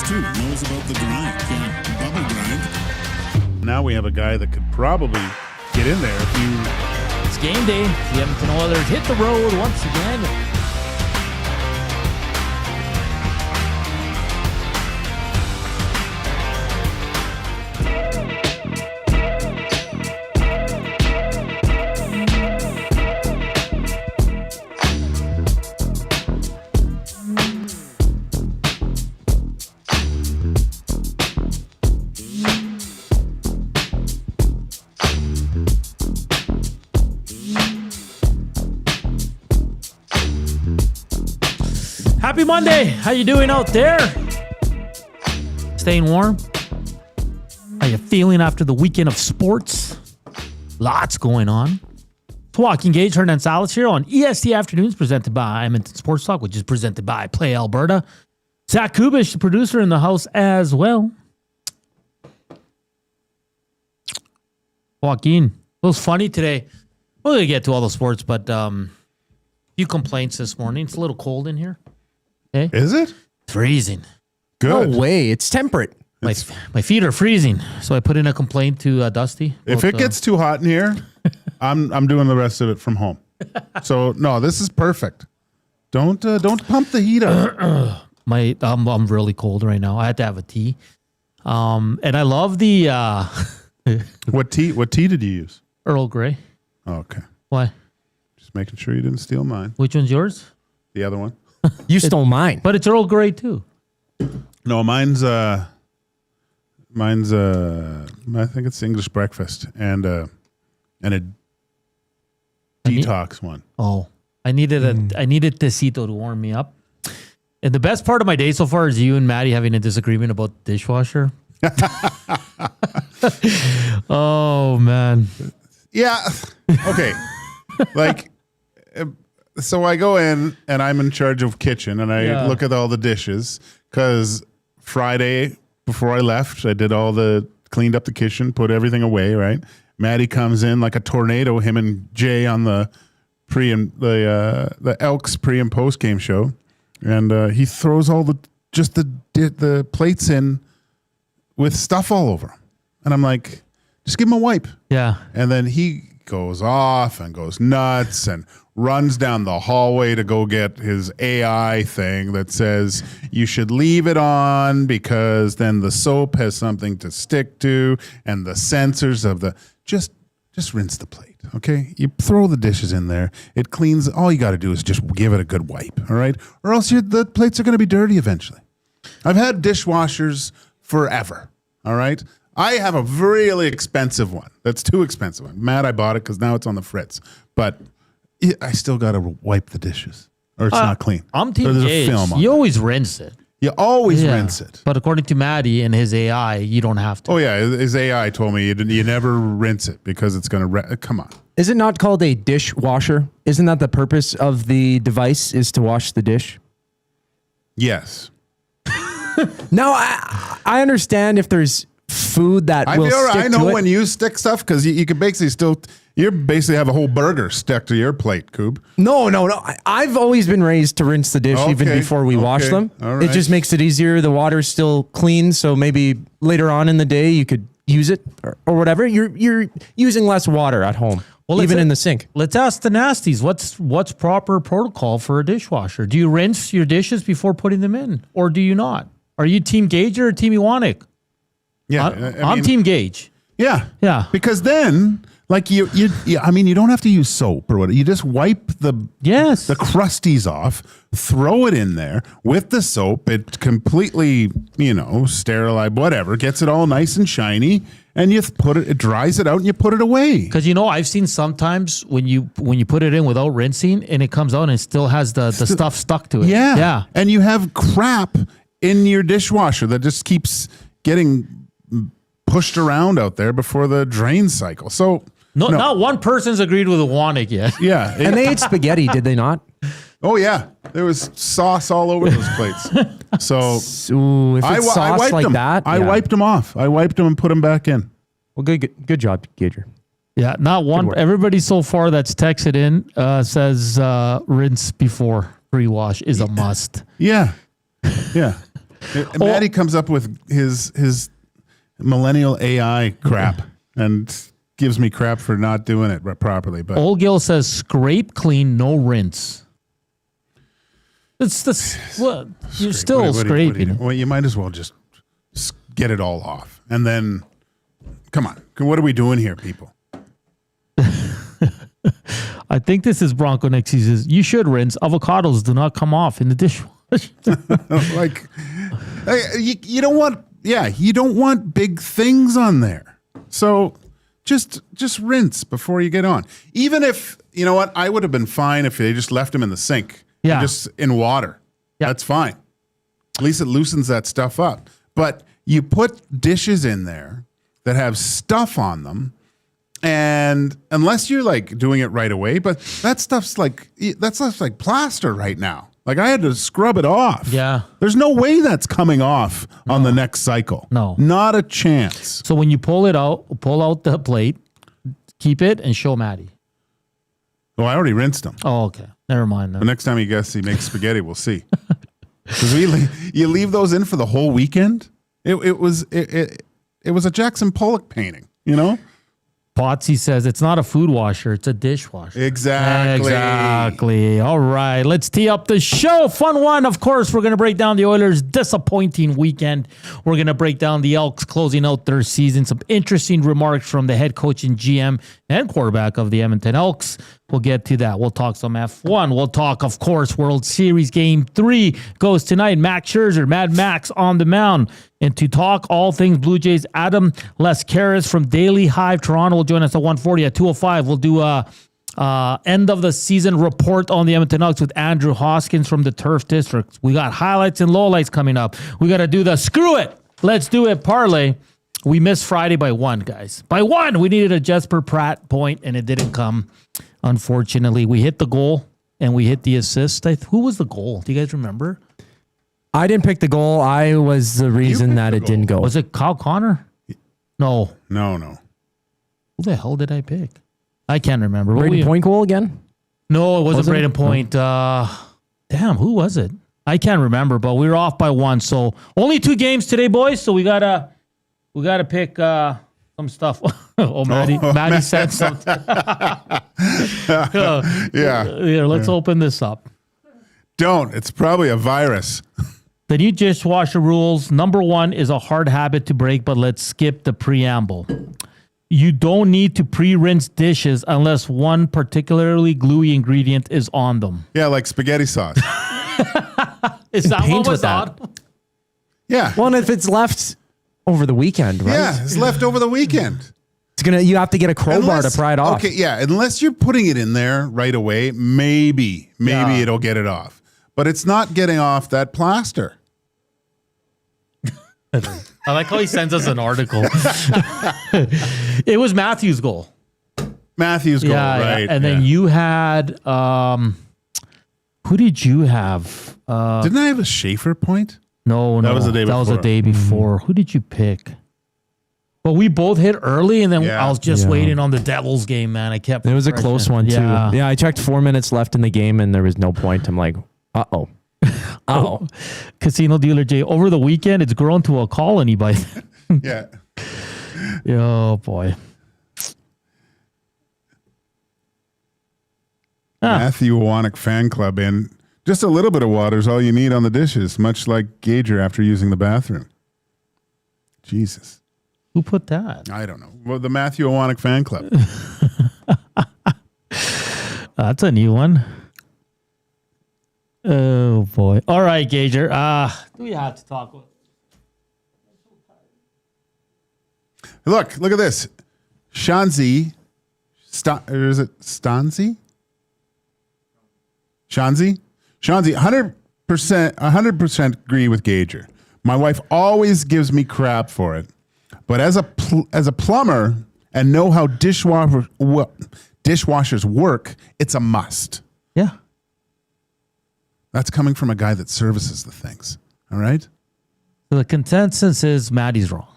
too. Knows about the grind. Yeah, bubble grind. Now we have a guy that could probably get in there if you... It's game day. The Edmonton Oilers hit the road once again. Happy Monday. How you doing out there? Staying warm? How you feeling after the weekend of sports? Lots going on. It's Joaquin, Gage, Hernan, Salas here on EST Afternoons, presented by Edmonton Sports Talk, which is presented by Play Alberta. Zach Kubish, the producer, in the house as well. Joaquin, it was funny today. We're going to get to all the sports, but few complaints this morning. It's a little cold in here. Okay. Is it? Freezing. Good. No way. It's temperate. My feet are freezing, so I put in a complaint to Dusty. If it gets too hot in here, I'm doing the rest of it from home. So no, this is perfect. Don't pump the heat up. I'm really cold right now. I had to have a tea, and I love the What tea did you use? Earl Grey. Oh, okay. Why? Just making sure you didn't steal mine. Which one's yours? The other one. You stole mine. But it's Earl Grey too. No, mine's I think it's English breakfast and a detox one. Oh, I needed tecito to warm me up. And the best part of my day so far is you and Maddie having a disagreement about the dishwasher. Oh man. Yeah. Okay. So I go in and I'm in charge of kitchen and I look at all the dishes because Friday before I left, I did cleaned up the kitchen, put everything away, right? Maddie comes in like a tornado, him and Jay on the Elks pre and post game show. And he throws all the plates in with stuff all over him. And I'm like, just give him a wipe. Yeah. And then he goes off and goes nuts and runs down the hallway to go get his AI thing that says you should leave it on because then the soap has something to stick to and the sensors of the just rinse the plate, okay? You throw the dishes in there. It cleans. All you got to do is just give it a good wipe, all right? Or else the plates are going to be dirty eventually. I've had dishwashers forever, all right? I have a really expensive one. That's too expensive. I'm mad I bought it because now it's on the fritz. But I still got to wipe the dishes or it's not clean. I'm Team Gage. You always rinse it. You always rinse it. But according to Maddie and his AI, you don't have to. Oh, yeah. His AI told me you never rinse it because it's going to... Come on. Is it not called a dishwasher? Isn't that the purpose of the device is to wash the dish? Yes. No, I understand if there's food that will stick to it. I know when you stick stuff because you can basically you basically have a whole burger stuck to your plate, Coob. No. I've always been raised to rinse the dish even before we wash them. All right. It just makes it easier. The water's still clean, so maybe later on in the day you could use it or whatever. You're using less water at home, even in the sink. Let's ask the nasties. What's proper protocol for a dishwasher? Do you rinse your dishes before putting them in, or do you not? Are you Team Gage or Team Iwanek? Yeah, I'm Team Gage. Yeah, yeah. Because then, like you don't have to use soap or whatever. You just wipe the crusties off, throw it in there with the soap. It completely, sterilize whatever, gets it all nice and shiny, and you put it. It dries it out, and you put it away. Because I've seen sometimes when you put it in without rinsing, and it comes out and it still has the stuff stuck to it. Yeah, and you have crap in your dishwasher that just keeps getting pushed around out there before the drain cycle. So not one person's agreed with Iwanek yet. Yeah. And they ate spaghetti, did they not? Oh yeah. There was sauce all over those plates. So if it's sauce wiped like them. that. I wiped them off. I wiped them and put them back in. Well, good job, Gager. Yeah, not one. Everybody so far that's texted in says rinse before pre-wash is a must. Yeah. Yeah. Maddie comes up with his millennial AI crap and gives me crap for not doing it properly. But Old Gil says scrape clean, no rinse. It's this. What you're still scraping. Well, you might as well just get it all off, and then come on. What are we doing here, people? I think this is Bronco Next. He says you should rinse. Avocados do not come off in the dishwasher. Like you don't want. Yeah, you don't want big things on there. So just rinse before you get on. Even if, you know what, I would have been fine if they just left them in the sink. Yeah. Just in water. Yeah. That's fine. At least it loosens that stuff up. But you put dishes in there that have stuff on them, and unless you're like doing it right away, but that stuff's like plaster right now. Like I had to scrub it off. Yeah. There's no way that's coming off on the next cycle. No. Not a chance. So when you pull out the plate, keep it and show Maddie. Oh, I already rinsed them. Oh, okay. Never mind. The next time he makes spaghetti, we'll see. Because you leave those in for the whole weekend. It was a Jackson Pollock painting, you know? Potsy says it's not a food washer, it's a dishwasher. Exactly. All right, let's tee up the show. Fun one. Of course, we're going to break down the Oilers' disappointing weekend. We're going to break down the Elks closing out their season. Some interesting remarks from the head coach and GM and quarterback of the Edmonton Elks. We'll get to that. We'll talk some F1. We'll talk, of course, World Series Game 3 goes tonight. Max Scherzer, Mad Max on the mound. And to talk all things Blue Jays, Adam Laskaris from Daily Hive Toronto will join us at 1:40. At 2:05, we'll do a end of the season report on the Edmonton Elks with Andrew Hoskins from the Turf District. We got highlights and lowlights coming up. We got to do the screw it. Let's do it parlay. We missed Friday by one, guys. By one. We needed a Jesper Pratt point, and it didn't come. Unfortunately, we hit the goal and we hit the assist. Who was the goal? Do you guys remember? I didn't pick the goal. I was the reason that it didn't go. Was it Kyle Connor? No. No. Who the hell did I pick? I can't remember. Braden Point goal again? No, it wasn't Braden Point. Damn, who was it? I can't remember, but we were off by one. So only 2 games today, boys. So we gotta pick some stuff. Maddie said something. Yeah. Here, let's open this up. Don't. It's probably a virus. The new dishwasher rules. Number 1 is a hard habit to break, but let's skip the preamble. You don't need to pre-rinse dishes unless one particularly gluey ingredient is on them. Yeah, like spaghetti sauce. Is that what was on? Yeah. Well, if it's left over the weekend, right? Yeah, it's left over the weekend. You have to get a crowbar to pry it off. Okay, yeah, unless you're putting it in there right away, maybe it'll get it off. But it's not getting off that plaster. I like how he sends us an article. It was Matthew's goal. Matthew's goal, right. Yeah. And then you had, who did you have? Didn't I have a Schaefer point? No. That was the day before. That was the day before. Who did you pick? Well, we both hit early, and then I was just waiting on the Devils game, man. I kept. It was a close one, too. Yeah, I checked 4 minutes left in the game, and there was no point. I'm like, uh-oh. Uh-oh. Casino Dealer J, over the weekend, it's grown to a colony by then. Yeah. Oh, boy. Matthew Wannick fan club in. Just a little bit of water is all you need on the dishes, much like Gager after using the bathroom. Jesus. Who put that? I don't know. Well, the Matthew Wannick fan club. That's a new one. Oh, boy. All right, Gager. Do we have to talk with? Look at this. Shanzi. Or is it Stanzi? Shanzi? Shanzi, 100% agree with Gager. My wife always gives me crap for it. But as a plumber and know how dishwashers work, it's a must. Yeah. That's coming from a guy that services the things. All right? So the consensus is Maddie's wrong.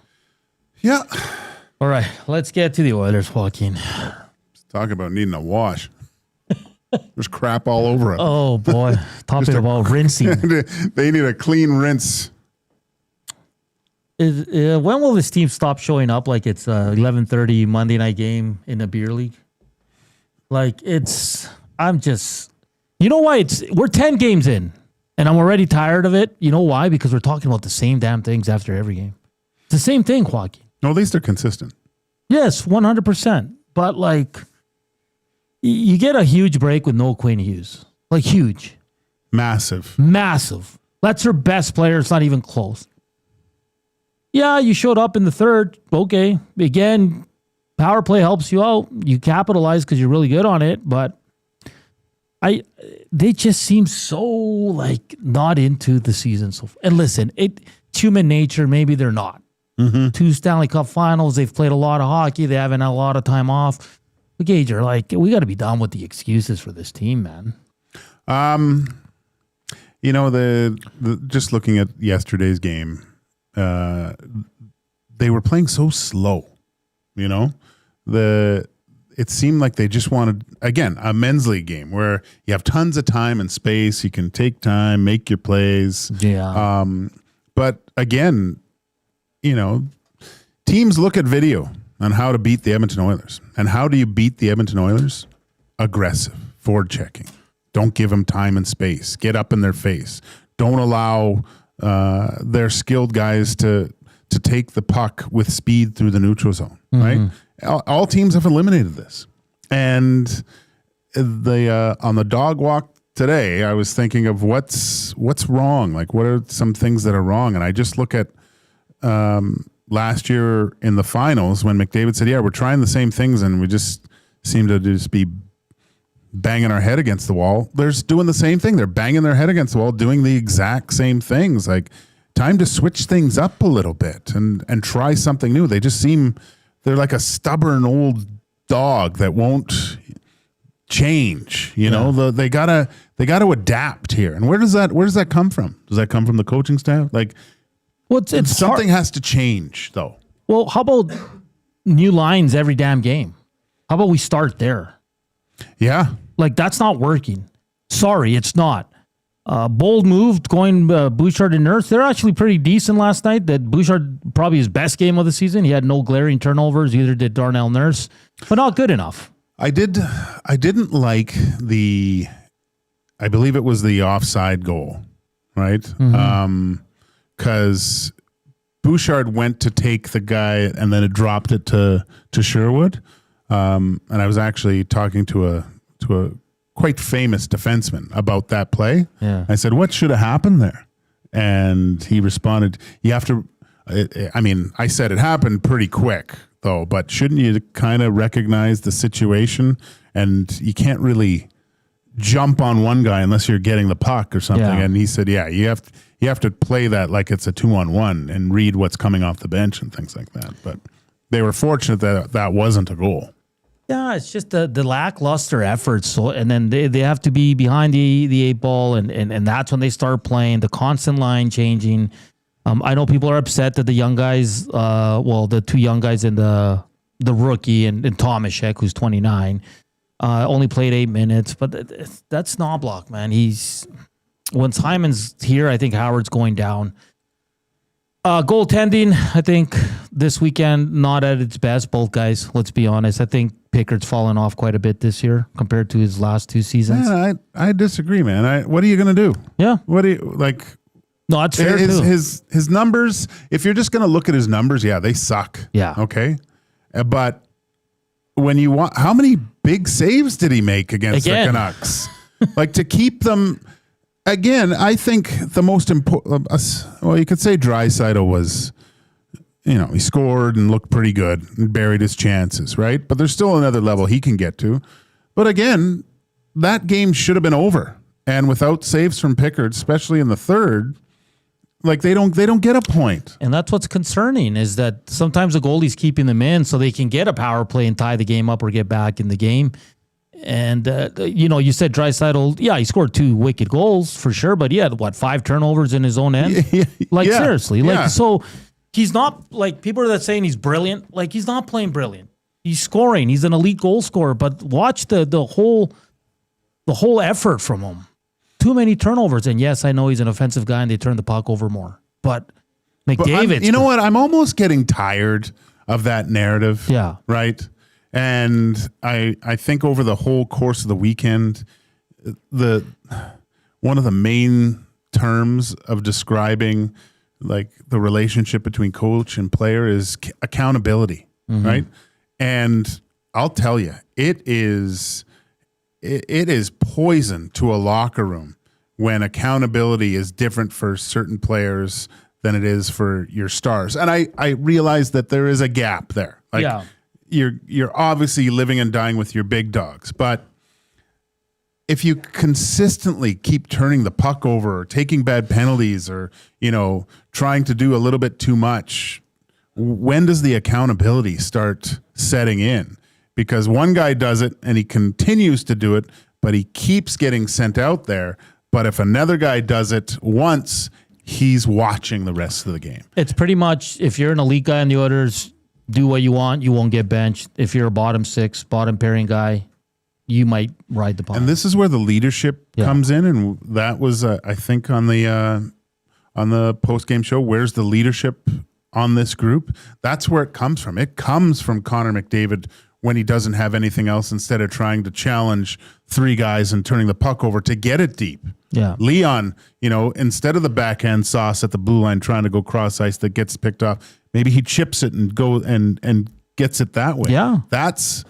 Yeah. All right. Let's get to the Oilers, Joaquin. Let's talk about needing a wash. There's crap all over it. Oh, boy. Talking about rinsing. They need a clean rinse. When will this team stop showing up like it's 11:30 Monday night game in the beer league? Like I'm just, you know why we're 10 games in and I'm already tired of it. You know why? Because we're talking about the same damn things after every game. It's the same thing, Joaquin. No, at least they're consistent. Yes, 100%. But like, you get a huge break with no Quinn Hughes. Like huge. Massive. That's her best player. It's not even close. Yeah, you showed up in the third. Okay. Again, power play helps you out. You capitalize because you're really good on it. But they just seem so like not into the season. And listen, it's human nature. Maybe they're not. Mm-hmm. 2 Stanley Cup finals. They've played a lot of hockey. They haven't had a lot of time off. But Gage, are like, we got to be done with the excuses for this team, man. You know, the just looking at yesterday's game, they were playing so slow. You know, it seemed like they just wanted, again, a men's league game where you have tons of time and space. You can take time, make your plays. Yeah. But again, you know, teams look at video on how to beat the Edmonton Oilers. And how do you beat the Edmonton Oilers? Aggressive, forward checking. Don't give them time and space. Get up in their face. Don't allow their skilled guys to take the puck with speed through the neutral zone, right? All teams have eliminated this. And on the dog walk today, I was thinking of what's wrong? Like, what are some things that are wrong? And I just look at last year in the finals when McDavid said, yeah, we're trying the same things and we just seem to just be banging our head against the wall. They're doing the same thing. They're banging their head against the wall, doing the exact same things. Like, time to switch things up a little bit and try something new. They just seem, they're like a stubborn old dog that won't change. You know, they gotta adapt here. And where does that come from? Does that come from the coaching staff? Like, something has to change, though. Well, how about new lines every damn game? How about we start there? Yeah. Like, that's not working. Sorry, it's not. Bold move going Bouchard and Nurse. They're actually pretty decent last night. That Bouchard, probably his best game of the season. He had no glaring turnovers. Either did Darnell Nurse, but not good enough. I didn't like I believe it was the offside goal, right? Because Bouchard went to take the guy and then it dropped it to Sherwood. And I was actually talking to a quite famous defenseman about that play. Yeah. I said, what should have happened there? And he responded, you have to, I said it happened pretty quick though, but shouldn't you kind of recognize the situation? And you can't really jump on one guy unless you're getting the puck or something. Yeah. And he said, yeah, you have to play that like it's a 2-on-1 and read what's coming off the bench and things like that. But they were fortunate that wasn't a goal. Yeah, it's just the lackluster efforts. So, and then they have to be behind the 8 ball, and that's when they start playing, the constant line changing. I know people are upset that the young guys, the 2 young guys and the rookie and Tomaszek, who's 29, only played 8 minutes. But that's Knoblauch, man. When Simon's here, I think Howard's going down. Goaltending, I think this weekend, not at its best, both guys, let's be honest. I think Pickard's fallen off quite a bit this year compared to his last 2 seasons. Yeah, I disagree, man. What are you going to do? Yeah. What do you, like... No, it's fair too. His numbers, if you're just going to look at his numbers, yeah, they suck. Yeah. Okay? But when you want... How many big saves did he make against the Canucks? Like, to keep them... Again, I think the most important, you could say Draisaitl was, he scored and looked pretty good and buried his chances, right? But there's still another level he can get to. But again, that game should have been over. And without saves from Pickard, especially in the third, like they don't get a point. And that's what's concerning is that sometimes the goalie's keeping them in so they can get a power play and tie the game up or get back in the game. And, you said Draisaitl, he scored 2 wicked goals for sure, but he had, 5 turnovers in his own end? Seriously. So he's not, people are saying he's brilliant. Like, he's not playing brilliant. He's scoring. He's an elite goal scorer, but watch the whole effort from him. Too many turnovers. And yes, I know he's an offensive guy and they turn the puck over more. But McDavid. You know what? I'm almost getting tired of that narrative. Yeah. Right. And I think over the whole course of the weekend, one of the main terms of describing like the relationship between coach and player is accountability, right? And I'll tell you, it is poison to a locker room when accountability is different for certain players than it is for your stars. And I realize that there is a gap there. Like you're obviously living and dying with your big dogs, but if you consistently keep turning the puck over or taking bad penalties or, trying to do a little bit too much, when does the accountability start setting in? Because one guy does it and he continues to do it, but he keeps getting sent out there. But if another guy does it once, he's watching the rest of the game. It's pretty much, if you're an elite guy in the Oilers, do what you want, you won't get benched. If you're a bottom six, bottom pairing guy, you might ride the pine. And this is where the leadership comes in, and that was, I think, on the post-game show. Where's the leadership on this group? That's where it comes from. It comes from Connor McDavid when he doesn't have anything else, instead of trying to challenge three guys and turning the puck over to get it deep. Yeah, Leon, instead of the backhand sauce at the blue line trying to go cross ice that gets picked off, maybe he chips it and go and gets it that way. Yeah, That's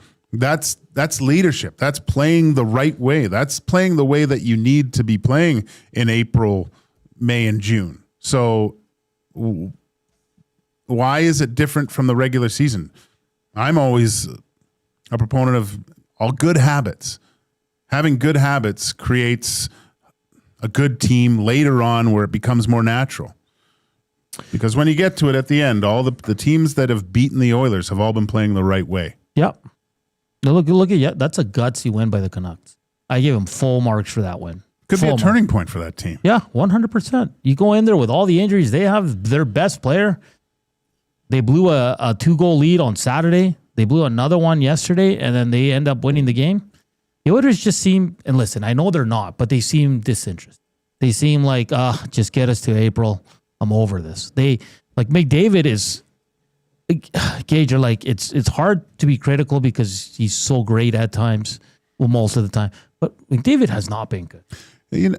leadership. That's playing the right way. That's playing the way that you need to be playing in April, May, and June. So why is it different from the regular season? I'm always a proponent of all good habits. Having good habits creates a good team later on where it becomes more natural. Because when you get to it at the end, all the teams that have beaten the Oilers have all been playing the right way. Yep. Look at that's a gutsy win by the Canucks. I give them full marks for that win. Could be a turning point for that team. Yeah, 100%. You go in there with all the injuries. They have their best player. They blew a 2-goal lead on Saturday. They blew another one yesterday, and then they end up winning the game. The Oilers just seem, and listen, I know they're not, but they seem disinterested. They seem like, just get us to April. I'm over this. They, like McDavid is, Gage, are like, it's hard to be critical because he's so great at times, well, most of the time. But McDavid has not been good.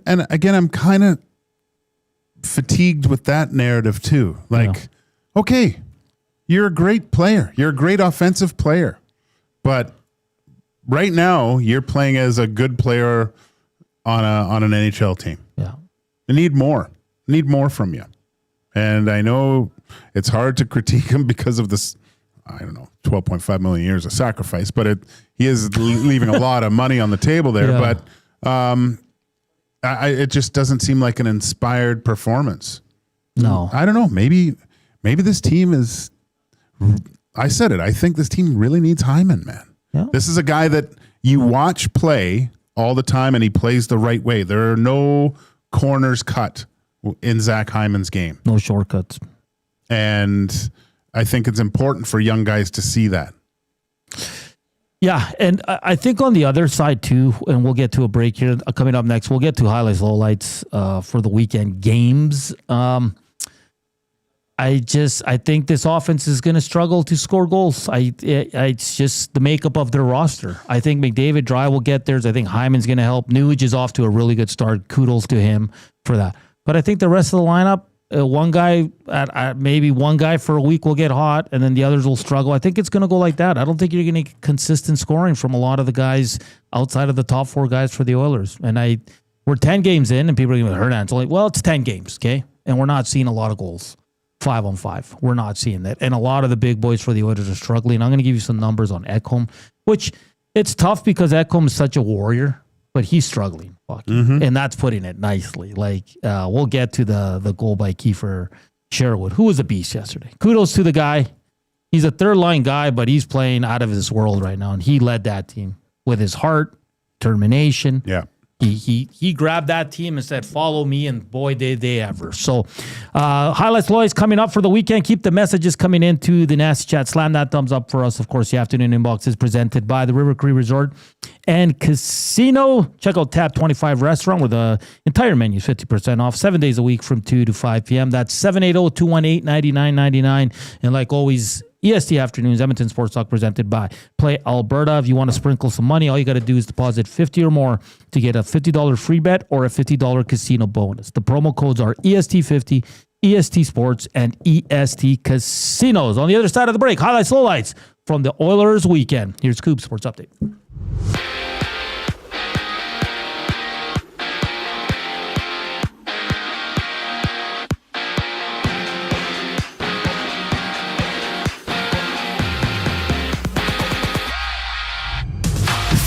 And again, I'm kind of fatigued with that narrative too. Like, okay, you're a great player. You're a great offensive player. But right now, you're playing as a good player on an NHL team. Yeah. I need more. Need more from you. And I know it's hard to critique him because of this, I don't know, 12.5 million years of sacrifice, but he is leaving a lot of money on the table there. Yeah. But it just doesn't seem like an inspired performance. No. I don't know. Maybe this team is, I said it, I think this team really needs Hyman, man. Yeah. This is a guy that you watch play all the time, and he plays the right way. There are no corners cut in Zach Hyman's game. No shortcuts. And I think it's important for young guys to see that. Yeah, and I think on the other side too, and we'll get to a break here coming up next. We'll get to highlights, lowlights for the weekend games. I think this offense is going to struggle to score goals. It's just the makeup of their roster. I think McDavid, Dry will get theirs. I think Hyman's going to help. Nuge is off to a really good start. Kudos to him for that. But I think the rest of the lineup, maybe one guy for a week will get hot, and then the others will struggle. I think it's going to go like that. I don't think you're going to get consistent scoring from a lot of the guys outside of the top four guys for the Oilers. And we're 10 games in, and people are going to Hernan. It's like, well, it's 10 games, okay? And we're not seeing a lot of goals. 5-on-5. We're not seeing that. And a lot of the big boys for the Oilers are struggling. I'm going to give you some numbers on Ekholm, which it's tough because Ekholm is such a warrior, but he's struggling. And that's putting it nicely. Like, we'll get to the goal by Kiefer Sherwood, who was a beast yesterday. Kudos to the guy. He's a third-line guy, but he's playing out of this world right now, and he led that team with his heart, determination. Yeah. He grabbed that team and said, follow me, and boy, did they ever. So highlights, Lowlights coming up for the weekend. Keep the messages coming into the Nasty Chat. Slam that thumbs up for us. Of course, the afternoon inbox is presented by the River Cree Resort and Casino. Check out Tab 25 Restaurant where the entire menu is 50% off, 7 days a week from 2 to 5 p.m. That's 780-218-9999. And like always, EST Afternoons, Edmonton Sports Talk presented by Play Alberta. If you want to sprinkle some money, all you got to do is deposit $50 or more to get a $50 free bet or a $50 casino bonus. The promo codes are EST50, EST Sports, and EST Casinos. On the other side of the break, highlights, lowlights from the Oilers weekend. Here's Coop Sports Update.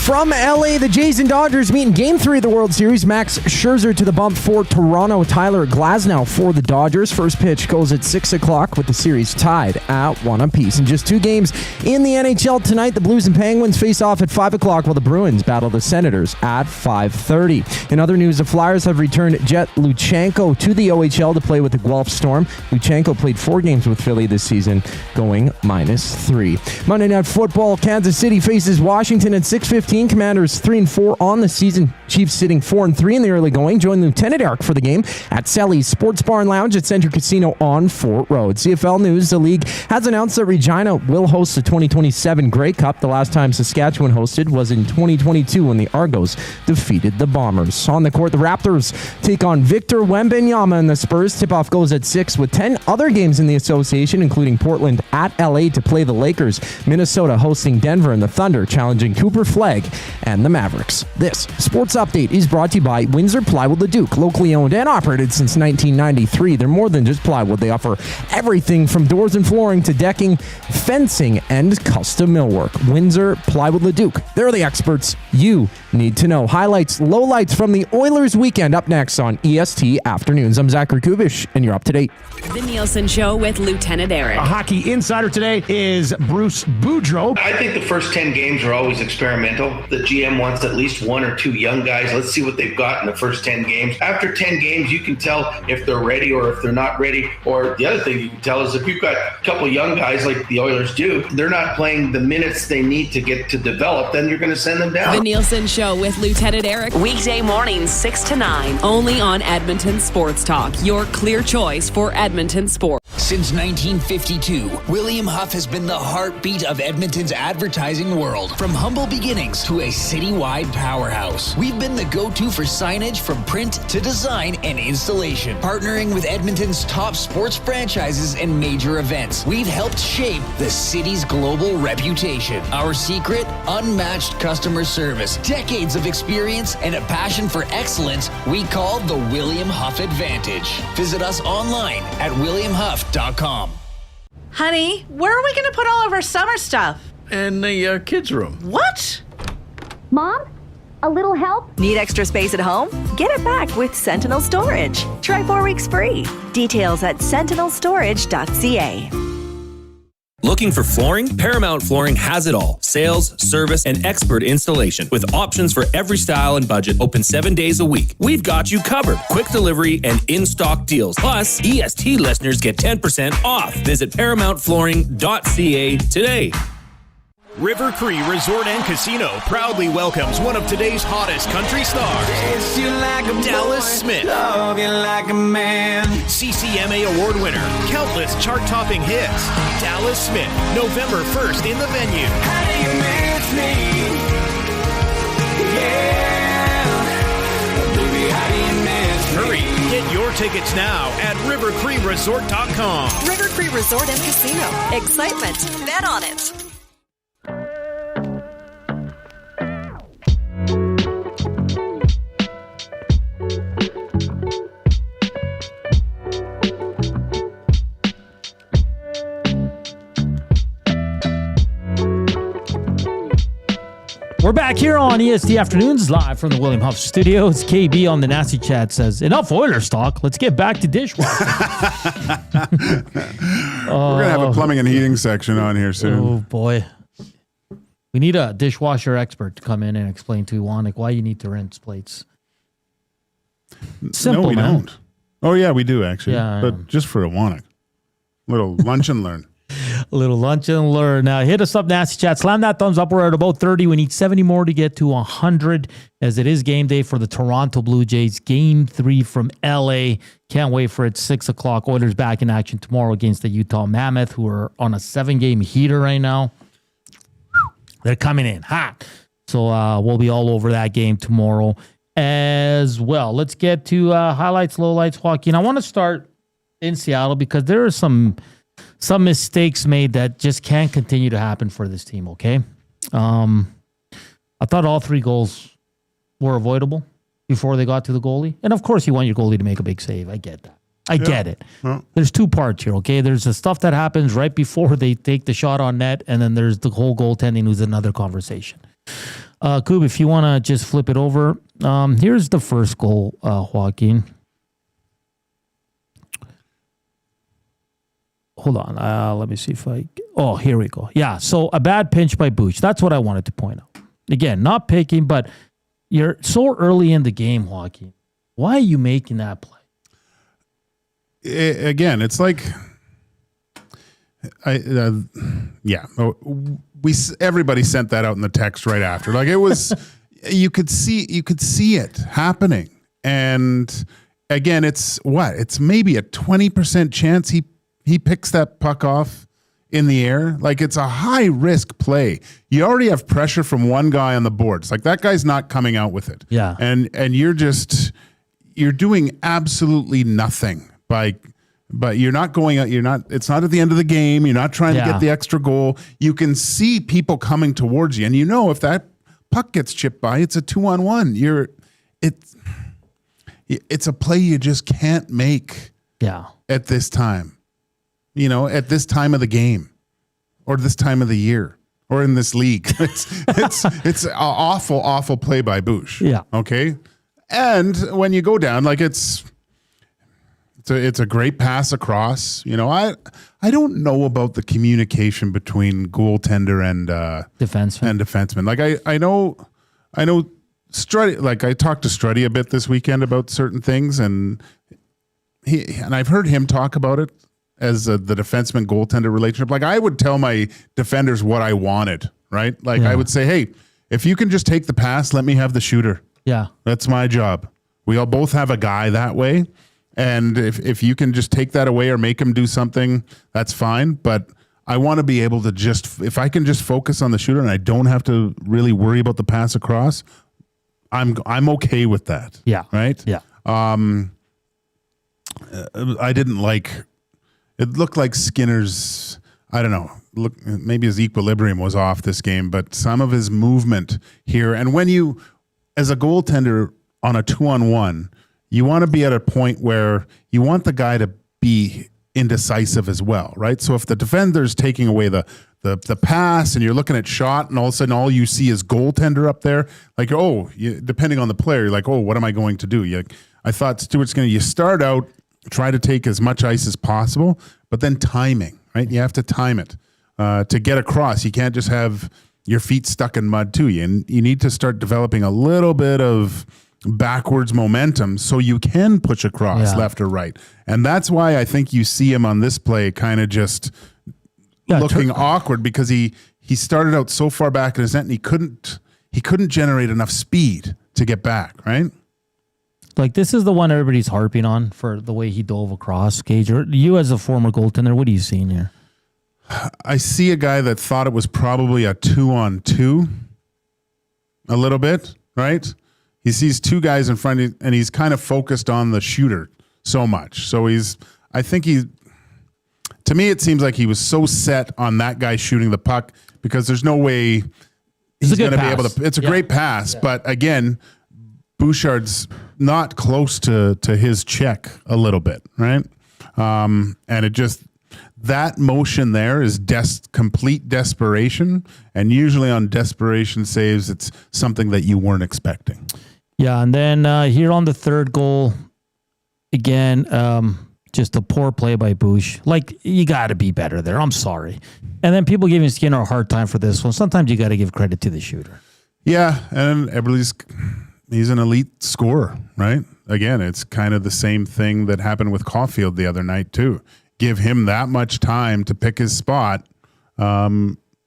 From LA, the Jays and Dodgers meet in Game 3 of the World Series. Max Scherzer to the bump for Toronto. Tyler Glasnow for the Dodgers. First pitch goes at 6 o'clock with the series tied at 1 apiece. In just 2 games in the NHL tonight, the Blues and Penguins face off at 5 o'clock while the Bruins battle the Senators at 5:30. In other news, the Flyers have returned Jet Luchenko to the OHL to play with the Guelph Storm. Luchenko played 4 games with Philly this season, going -3. Monday Night Football, Kansas City faces Washington at 6:15. Commanders 3-4 on the season. Chiefs sitting 4-3 in the early going. Join Lieutenant Eric for the game at Sally's Sports Bar and Lounge at Centre Casino on Fort Road. CFL news, the league has announced that Regina will host the 2027 Grey Cup. The last time Saskatchewan hosted was in 2022 when the Argos defeated the Bombers. On the court, the Raptors take on Victor Wembanyama and the Spurs. Tip-off goes at 6 with 10 other games in the association, including Portland at LA to play the Lakers. Minnesota hosting Denver, and the Thunder challenging Cooper Flagg and the Mavericks. This sports update is brought to you by Windsor Plywood Leduc, locally owned and operated since 1993. They're more than just plywood. They offer everything from doors and flooring to decking, fencing, and custom millwork. Windsor Plywood Leduc. They're the experts you need to know. Highlights, lowlights from the Oilers weekend up next on EST Afternoons. I'm Zachary Kubish, and you're up to date. The Nielsen Show with Lieutenant Eric. A hockey insider today is Bruce Boudreau. I think the first 10 games are always experimental. The GM wants at least 1 or 2 young guys. Let's see what they've got in the first 10 games. After 10 games, you can tell if they're ready or if they're not ready. Or the other thing you can tell is if you've got a couple young guys like the Oilers do, they're not playing the minutes they need to get to develop, then you're going to send them down. The Nielsen Show with Lieutenant Eric. Weekday mornings 6 to 9. Only on Edmonton Sports Talk. Your clear choice for Edmonton sports. Since 1952, William Huff has been the heartbeat of Edmonton's advertising world. From humble beginnings to a citywide powerhouse, we've been the go-to for signage from print to design and installation. Partnering with Edmonton's top sports franchises and major events, we've helped shape the city's global reputation. Our secret? Unmatched customer service, decades of experience, and a passion for excellence we call the William Huff Advantage. Visit us online at williamhuff.com. Honey, where are we going to put all of our summer stuff? In the kids' room. What? Mom, a little help? Need extra space at home? Get it back with Sentinel Storage. Try 4 weeks free. Details at sentinelstorage.ca. Looking for flooring? Paramount Flooring has it all. Sales, service, and expert installation with options for every style and budget. Open 7 days a week. We've got you covered. Quick delivery and in-stock deals. Plus, EST listeners get 10% off. Visit ParamountFlooring.ca today. River Cree Resort and Casino proudly welcomes one of today's hottest country stars, Dallas Smith. Like a man. CCMA award winner, countless chart-topping hits. Dallas Smith, November 1st in the venue. How do you miss me? Yeah. Baby, how do you miss me? Hurry, get your tickets now at rivercreeresort.com. River Cree Resort and Casino. Excitement. Bet on it. We're back here on EST Afternoons, live from the William Huff Studios. KB on the Nasty Chat says, enough Oilers talk. Let's get back to dishwashing. We're going to have a plumbing and heating section on here soon. Oh, boy. We need a dishwasher expert to come in and explain to Iwanek why you need to rinse plates Simple, no, we man. don't. Oh, yeah, we do, actually. Yeah, but just for a wanting. Little lunch and learn. A little lunch and learn. Now, hit us up, Nasty Chat. Slam that thumbs up. We're at about 30. We need 70 more to get to 100, as it is game day for the Toronto Blue Jays. Game 3 from LA. Can't wait for it. 6 o'clock. Oilers back in action tomorrow against the Utah Mammoth, who are on a 7-game heater right now. They're coming in hot. So we'll be all over that game tomorrow as well. Let's get to highlights, lowlights, Joaquin. I want to start in Seattle because there are some mistakes made that just can't continue to happen for this team, okay? I thought all 3 goals were avoidable before they got to the goalie. And, of course, you want your goalie to make a big save. I get that. I get it. Well, there's 2 parts here, okay? There's the stuff that happens right before they take the shot on net, and then there's the whole goaltending, who's another conversation. Koob, if you want to just flip it over. Here's the first goal, Joaquin. Hold on. Let me see if I... Oh, here we go. Yeah, so a bad pinch by Buch. That's what I wanted to point out. Again, not picking, but you're so early in the game, Joaquin. Why are you making that play? Again, it's like... everybody sent that out in the text right after. Like, it was... you could see it happening. And again, it's maybe a 20% chance he picks that puck off in the air. Like, it's a high risk play. You already have pressure from one guy on the boards. Like, that guy's not coming out with it. Yeah. And you're doing absolutely nothing but you're not going out. It's not at the end of the game. You're not trying to get the extra goal. You can see people coming towards you. And if that puck gets chipped by, it's a 2-on-1. It's a play you just can't make at this time. At this time of the game, or this time of the year, or in this league, it's an awful play by Buch. Yeah. Okay. And when you go down, like it's a great pass across. I don't know about the communication between goaltender and defenseman. Like I know Struddy. Like, I talked to Struddy a bit this weekend about certain things, and I've heard him talk about it as the defenseman goaltender relationship. Like, I would tell my defenders what I wanted, right? Like, I would say, hey, if you can just take the pass, let me have the shooter. Yeah. That's my job. We all both have a guy that way. And if you can just take that away or make him do something, that's fine. But I want to be able to if I can just focus on the shooter and I don't have to really worry about the pass across, I'm okay with that. Yeah. Right? Yeah. I didn't like... It looked like Skinner's, I don't know, maybe his equilibrium was off this game, but some of his movement here. And when you, as a goaltender on a 2-on-1, you want to be at a point where you want the guy to be indecisive as well, right? So if the defender's taking away the pass and you're looking at shot and all of a sudden all you see is goaltender up there, like, depending on the player, you're like, what am I going to do? I thought Stewart's you start out, try to take as much ice as possible, but then timing, right? You have to time it to get across. You can't just have your feet stuck in mud too. And you need to start developing a little bit of backwards momentum so you can push across left or right. And that's why I think you see him on this play kind of just looking awkward, because he started out so far back in his net and he couldn't generate enough speed to get back, right? Like, this is the one everybody's harping on for the way he dove across. Gage, you as a former goaltender, what are you seeing here? I see a guy that thought it was probably a 2-on-2 a little bit, right? He sees 2 guys in front of him, and he's kind of focused on the shooter so much. So to me, it seems like he was so set on that guy shooting the puck, because there's no way he's going to be able to. It's a great pass, but again, Bouchard's not close to his check a little bit, right? And it just, that motion there is complete desperation. And usually on desperation saves, it's something that you weren't expecting. Yeah, and then here on the third goal, again, just a poor play by Buch. Like, you got to be better there. I'm sorry. And then people giving Skinner a hard time for this one. Sometimes you got to give credit to the shooter. Yeah, and he's an elite scorer, right? again, it's kind of the same thing that happened with Caulfield the other night too. Give him that much time to pick his spot.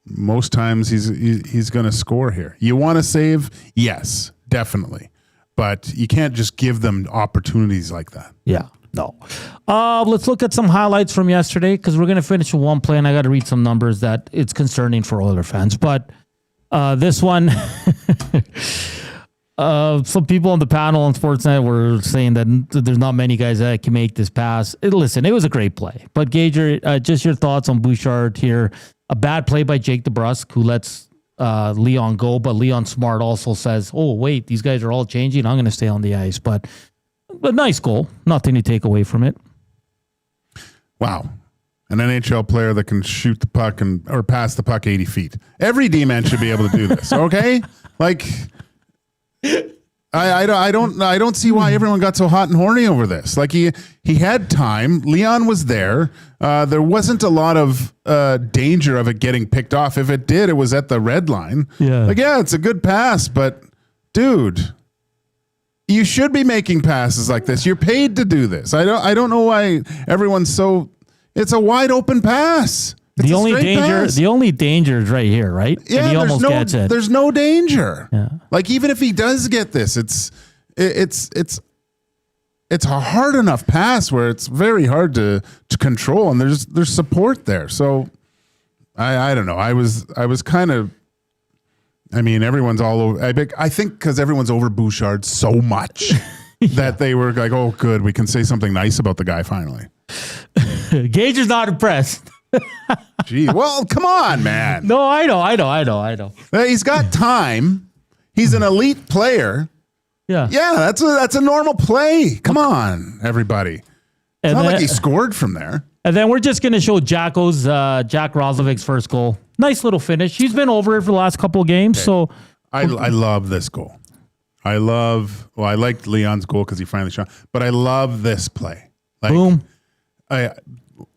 Most times he's going to score here. You want to save? Yes, definitely. But you can't just give them opportunities like that. Yeah, no. Let's look at some highlights from yesterday because we're going to finish with one play, and I got to read some numbers that it's concerning for Oiler fans. But this one, some people on the panel on Sportsnet were saying that there's not many guys that can make this pass. Listen, it was a great play. But Gage, just your thoughts on Bouchard here. A bad play by Jake DeBrusk, who lets Leon go, but Leon Smart also says, oh, wait, these guys are all changing. I'm going to stay on the ice. But nice goal. Nothing to take away from it. Wow. An NHL player that can shoot the puck or pass the puck 80 feet. Every D-man should be able to do this, okay? Like, I don't see why everyone got so hot and horny over this. Like, he had time. Leon was there. There wasn't a lot of danger of it getting picked off. If it did, it was at the red line. Yeah. Like, yeah, it's a good pass, but dude, you should be making passes like this. You're paid to do this. I don't know why everyone's so. It's a wide open pass. It's the only danger is right here, right? Yeah, and he almost gets it. There's no danger. Yeah. Like, even if he does get this, it's a hard enough pass where it's very hard to control, and there's support there. So I don't know. I was kind of. I mean, everyone's all over. I think because everyone's over Bouchard so much that they were like, "Oh, good, we can say something nice about the guy finally." Gage is not impressed. Gee, well, come on, man. No, I know. He's got time. He's an elite player. Yeah. Yeah, that's a normal play. Come on, everybody. It's not like he scored from there. And then we're just going to show Jack Roslovic's first goal. Nice little finish. He's been over it for the last couple of games. Okay. So I love this goal. I liked Leon's goal because he finally shot, but I love this play. Like, boom.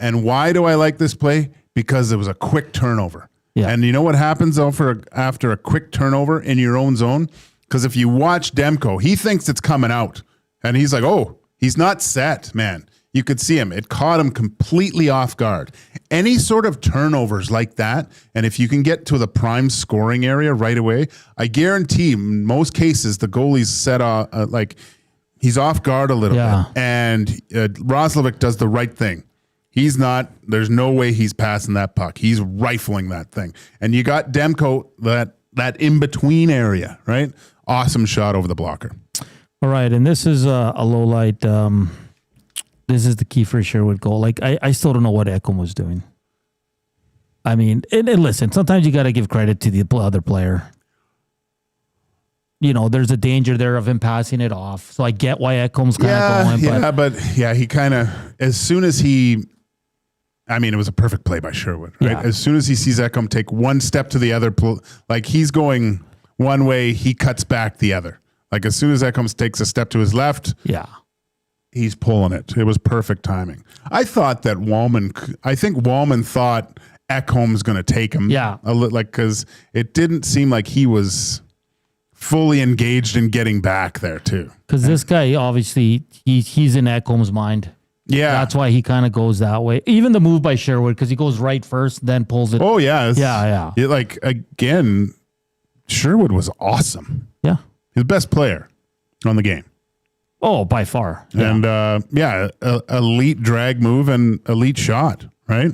And why do I like this play? Because it was a quick turnover. Yeah. And you know what happens though after a quick turnover in your own zone? Because if you watch Demko, he thinks it's coming out. And he's like, oh, he's not set, man. You could see him. It caught him completely off guard. Any sort of turnovers like that, and if you can get to the prime scoring area right away, I guarantee in most cases the goalie's set off, he's off guard a little bit. And Roslovic does the right thing. There's no way he's passing that puck. He's rifling that thing. And you got Demko, that in-between area, right? Awesome shot over the blocker. All right, and this is a low light. This is the Kiefer Sherwood goal. Like, I still don't know what Ekholm was doing. I mean, and listen, sometimes you got to give credit to the other player. You know, there's a danger there of him passing it off. So I get why Ekholm's kind of going. But he kind of, as soon as it was a perfect play by Sherwood, right? Yeah. As soon as he sees Ekholm take one step to the other, like he's going one way, he cuts back the other. Like as soon as Ekholm takes a step to his left, he's pulling it. It was perfect timing. I thought that Wallman thought Ekholm's going to take him. Yeah. Because it didn't seem like he was fully engaged in getting back there too. Because this guy, obviously, he's in Ekholm's mind. Yeah. That's why he kind of goes that way. Even the move by Sherwood, because he goes right first, then pulls it. Oh, yeah. Yeah. Again, Sherwood was awesome. Yeah. He's the best player on the game. Oh, by far. Yeah. And, elite drag move and elite shot, right?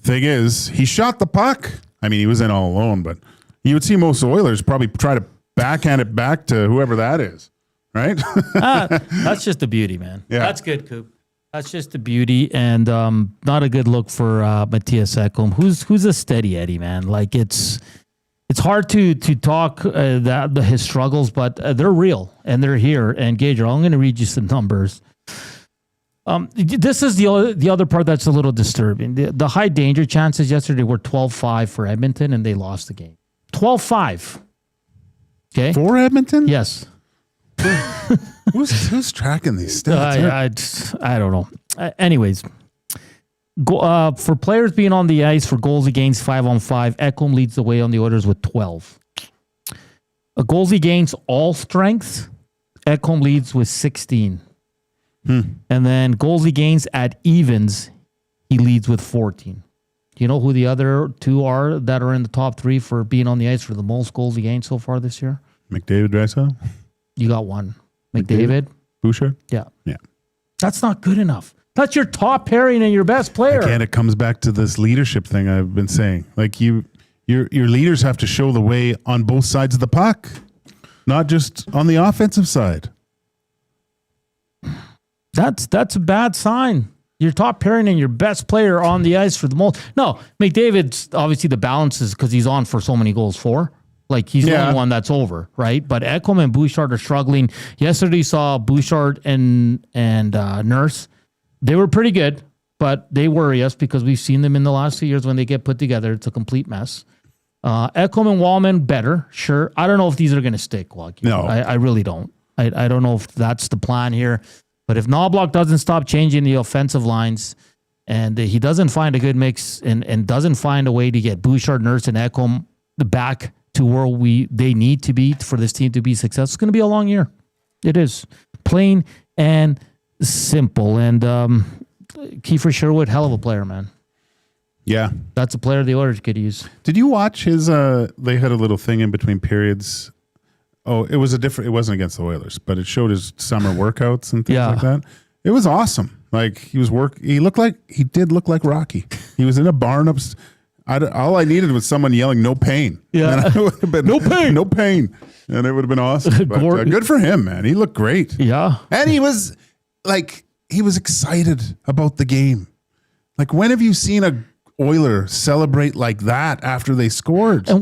Thing is, he shot the puck. I mean, he was in all alone, but you would see most Oilers probably try to backhand it back to whoever that is, right? That's just the beauty, man. Yeah. That's good, Coop. That's just the beauty, and not a good look for Matthias Ekholm, who's a steady Eddie, man. Like it's hard to talk his struggles, but they're real and they're here. And Gage, I'm going to read you some numbers. This is the other part that's a little disturbing. The high danger chances yesterday were 12-5 for Edmonton, and they lost the game. 12-5. Okay, for Edmonton? Yes. Who's tracking these stats? I don't know. Anyways, for players being on the ice for goals against 5-on-5, Ekholm leads the way on the Oilers with 12. Goals against all strengths, Ekholm leads with 16. And then goals against at evens, he leads with 14. Do you know who the other two are that are in the top three for being on the ice for the most goals against so far this year? McDavid, Draisaitl? You got one. McDavid. Bouchard? Yeah. Yeah. That's not good enough. That's your top pairing and your best player. Again, it comes back to this leadership thing I've been saying. Like your leaders have to show the way on both sides of the puck, not just on the offensive side. That's a bad sign. Your top pairing and your best player on the ice for the most. No, McDavid's obviously the balance is because he's on for so many goals for. Like he's the only one that's over, right? But Ekholm and Bouchard are struggling. Yesterday saw Bouchard and Nurse. They were pretty good, but they worry us because we've seen them in the last 2 years when they get put together. It's a complete mess. Ekholm and Wallman better, sure. I don't know if these are going to stick, Joaquin. No. I really don't. I don't know if that's the plan here. But if Knoblauch doesn't stop changing the offensive lines and he doesn't find a good mix and doesn't find a way to get Bouchard, Nurse, and Ekholm back to where they need to be for this team to be successful, it's going to be a long year. It is. Plain and simple. And Kiefer Sherwood, hell of a player, man. Yeah. That's a player the Oilers could use. Did you watch his, they had a little thing in between periods. Oh, it wasn't against the Oilers, but it showed his summer workouts and things like that. It was awesome. Like he did look like Rocky. He was in a barn all I needed was someone yelling, "No pain." Yeah. And it would have been, no pain. No pain. And it would have been awesome. But, good for him, man. He looked great. Yeah. And he was excited about the game. Like, when have you seen a Oiler celebrate like that after they scored? And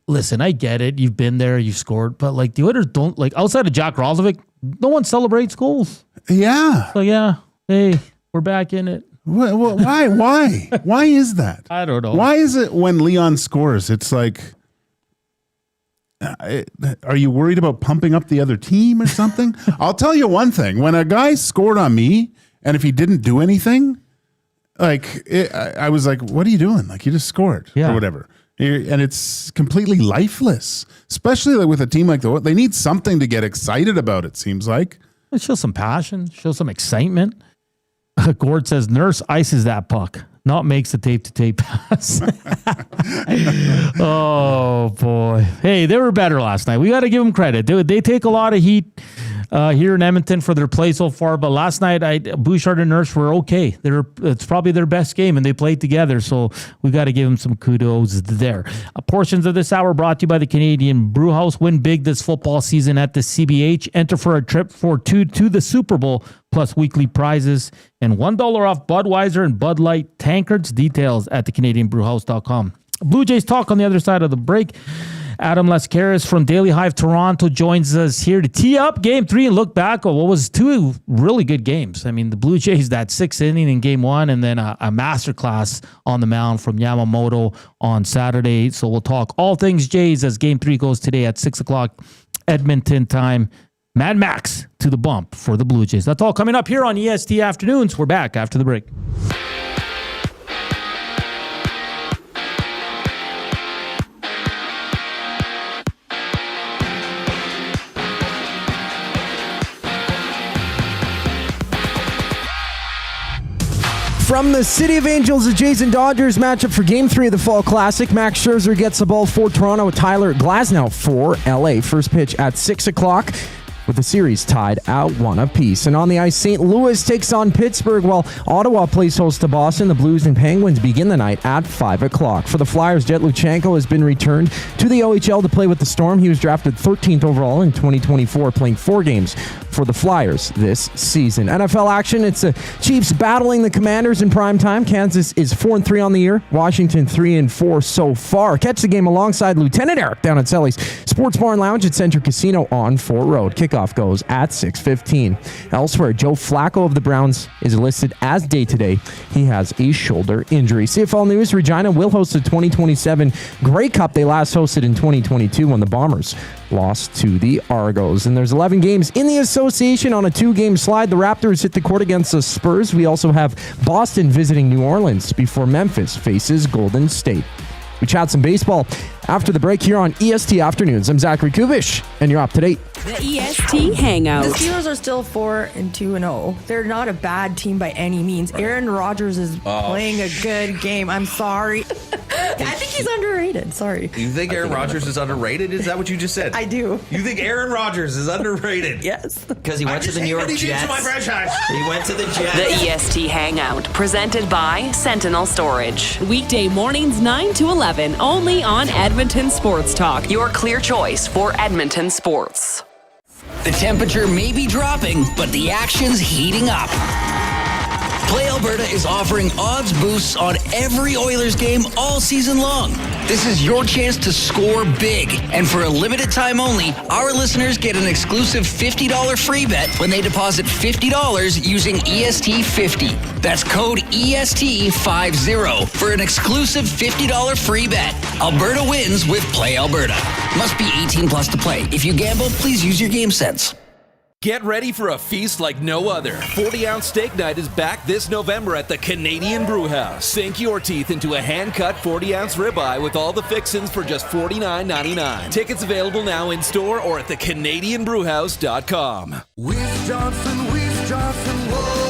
listen, I get it. You've been there, you scored, but like the Oilers don't, like outside of Jack Roslovic, no one celebrates goals. Yeah. So yeah, hey, we're back in it. Why? Why is that? I don't know. Why is it when Leon scores, it's like, are you worried about pumping up the other team or something? I'll tell you one thing. When a guy scored on me, and if he didn't do anything, I was like, what are you doing? Like, you just scored or whatever. And it's completely lifeless, especially with a team like the Oilers. They need something to get excited about, it seems like. Show some passion, show some excitement. Gord says, Nurse ices that puck, not makes the tape-to-tape pass. Oh, boy. Hey, they were better last night. We got to give them credit. They take a lot of heat here in Edmonton for their play so far, but last night Bouchard and Nurse were okay. It's probably their best game, and they played together, so we got to give them some kudos there. Portions of this hour brought to you by the Canadian Brewhouse. Win big this football season at the CBH. Enter for a trip for two to the Super Bowl, plus weekly prizes, and $1 off Budweiser and Bud Light tankards. Details at thecanadianbrewhouse.com. Blue Jays talk on the other side of the break. Adam Laskaris from Daily Hive Toronto joins us here to tee up Game 3 and look back on what was two really good games. I mean, the Blue Jays, that 6th inning in Game 1, and then a masterclass on the mound from Yamamoto on Saturday. So we'll talk all things Jays as Game 3 goes today at 6 o'clock Edmonton time. Mad Max to the bump for the Blue Jays. That's all coming up here on EST Afternoons. We're back after the break. From the City of Angels, the Jays and Dodgers matchup for Game 3 of the Fall Classic. Max Scherzer gets the ball for Toronto with Tyler Glasnow for LA. First pitch at 6 o'clock. With the series tied at 1 apiece. And on the ice, St. Louis takes on Pittsburgh, while Ottawa plays host to Boston. The Blues and Penguins begin the night at 5 o'clock. For the Flyers, Jet Luchenko has been returned to the OHL to play with the Storm. He was drafted 13th overall in 2024, playing 4 games for the Flyers this season. NFL action, it's the Chiefs battling the Commanders in prime time. Kansas is 4-3 on the year. Washington 3-4 so far. Catch the game alongside Lieutenant Eric down at Selly's Sports Bar and Lounge at Century Casino on Fort Road. Kickoff goes at 6:15. Elsewhere, Joe Flacco of the Browns is listed as day-to-day. He has a shoulder injury. CFL News, Regina will host the 2027 Grey Cup they last hosted in 2022 when the Bombers lost to the Argos. And there's 11 games in the association on a 2-game slide. The Raptors hit the court against the Spurs. We also have Boston visiting New Orleans before Memphis faces Golden State. We chat some baseball after the break here on EST Afternoons. I'm Zachary Kubish, and you're up to date. The EST Hangout. The Steelers are still 4-2-0. They're not a bad team by any means. Aaron Rodgers is playing a good game. I'm sorry. I think he's underrated. Sorry. You think Aaron Rodgers is underrated? Is that what you just said? I do. You think Aaron Rodgers is underrated? Yes. Because he went to the New York Jets. He went to the Jets. The EST Hangout, presented by Sentinel Storage. Weekday mornings 9 to 11, only on Edmonton Sports Talk. Your clear choice for Edmonton sports. The temperature may be dropping, but the action's heating up. Play Alberta is offering odds boosts on every Oilers game all season long. This is your chance to score big. And for a limited time only, our listeners get an exclusive $50 free bet when they deposit $50 using EST50. That's code EST50 for an exclusive $50 free bet. Alberta wins with Play Alberta. Must be 18 plus to play. If you gamble, please use your game sense. Get ready for a feast like no other. 40-ounce steak night is back this November at the Canadian Brewhouse. Sink your teeth into a hand-cut 40-ounce ribeye with all the fixins for just $49.99. Tickets available now in store or at thecanadianbrewhouse.com. Weiss Johnson, whoa.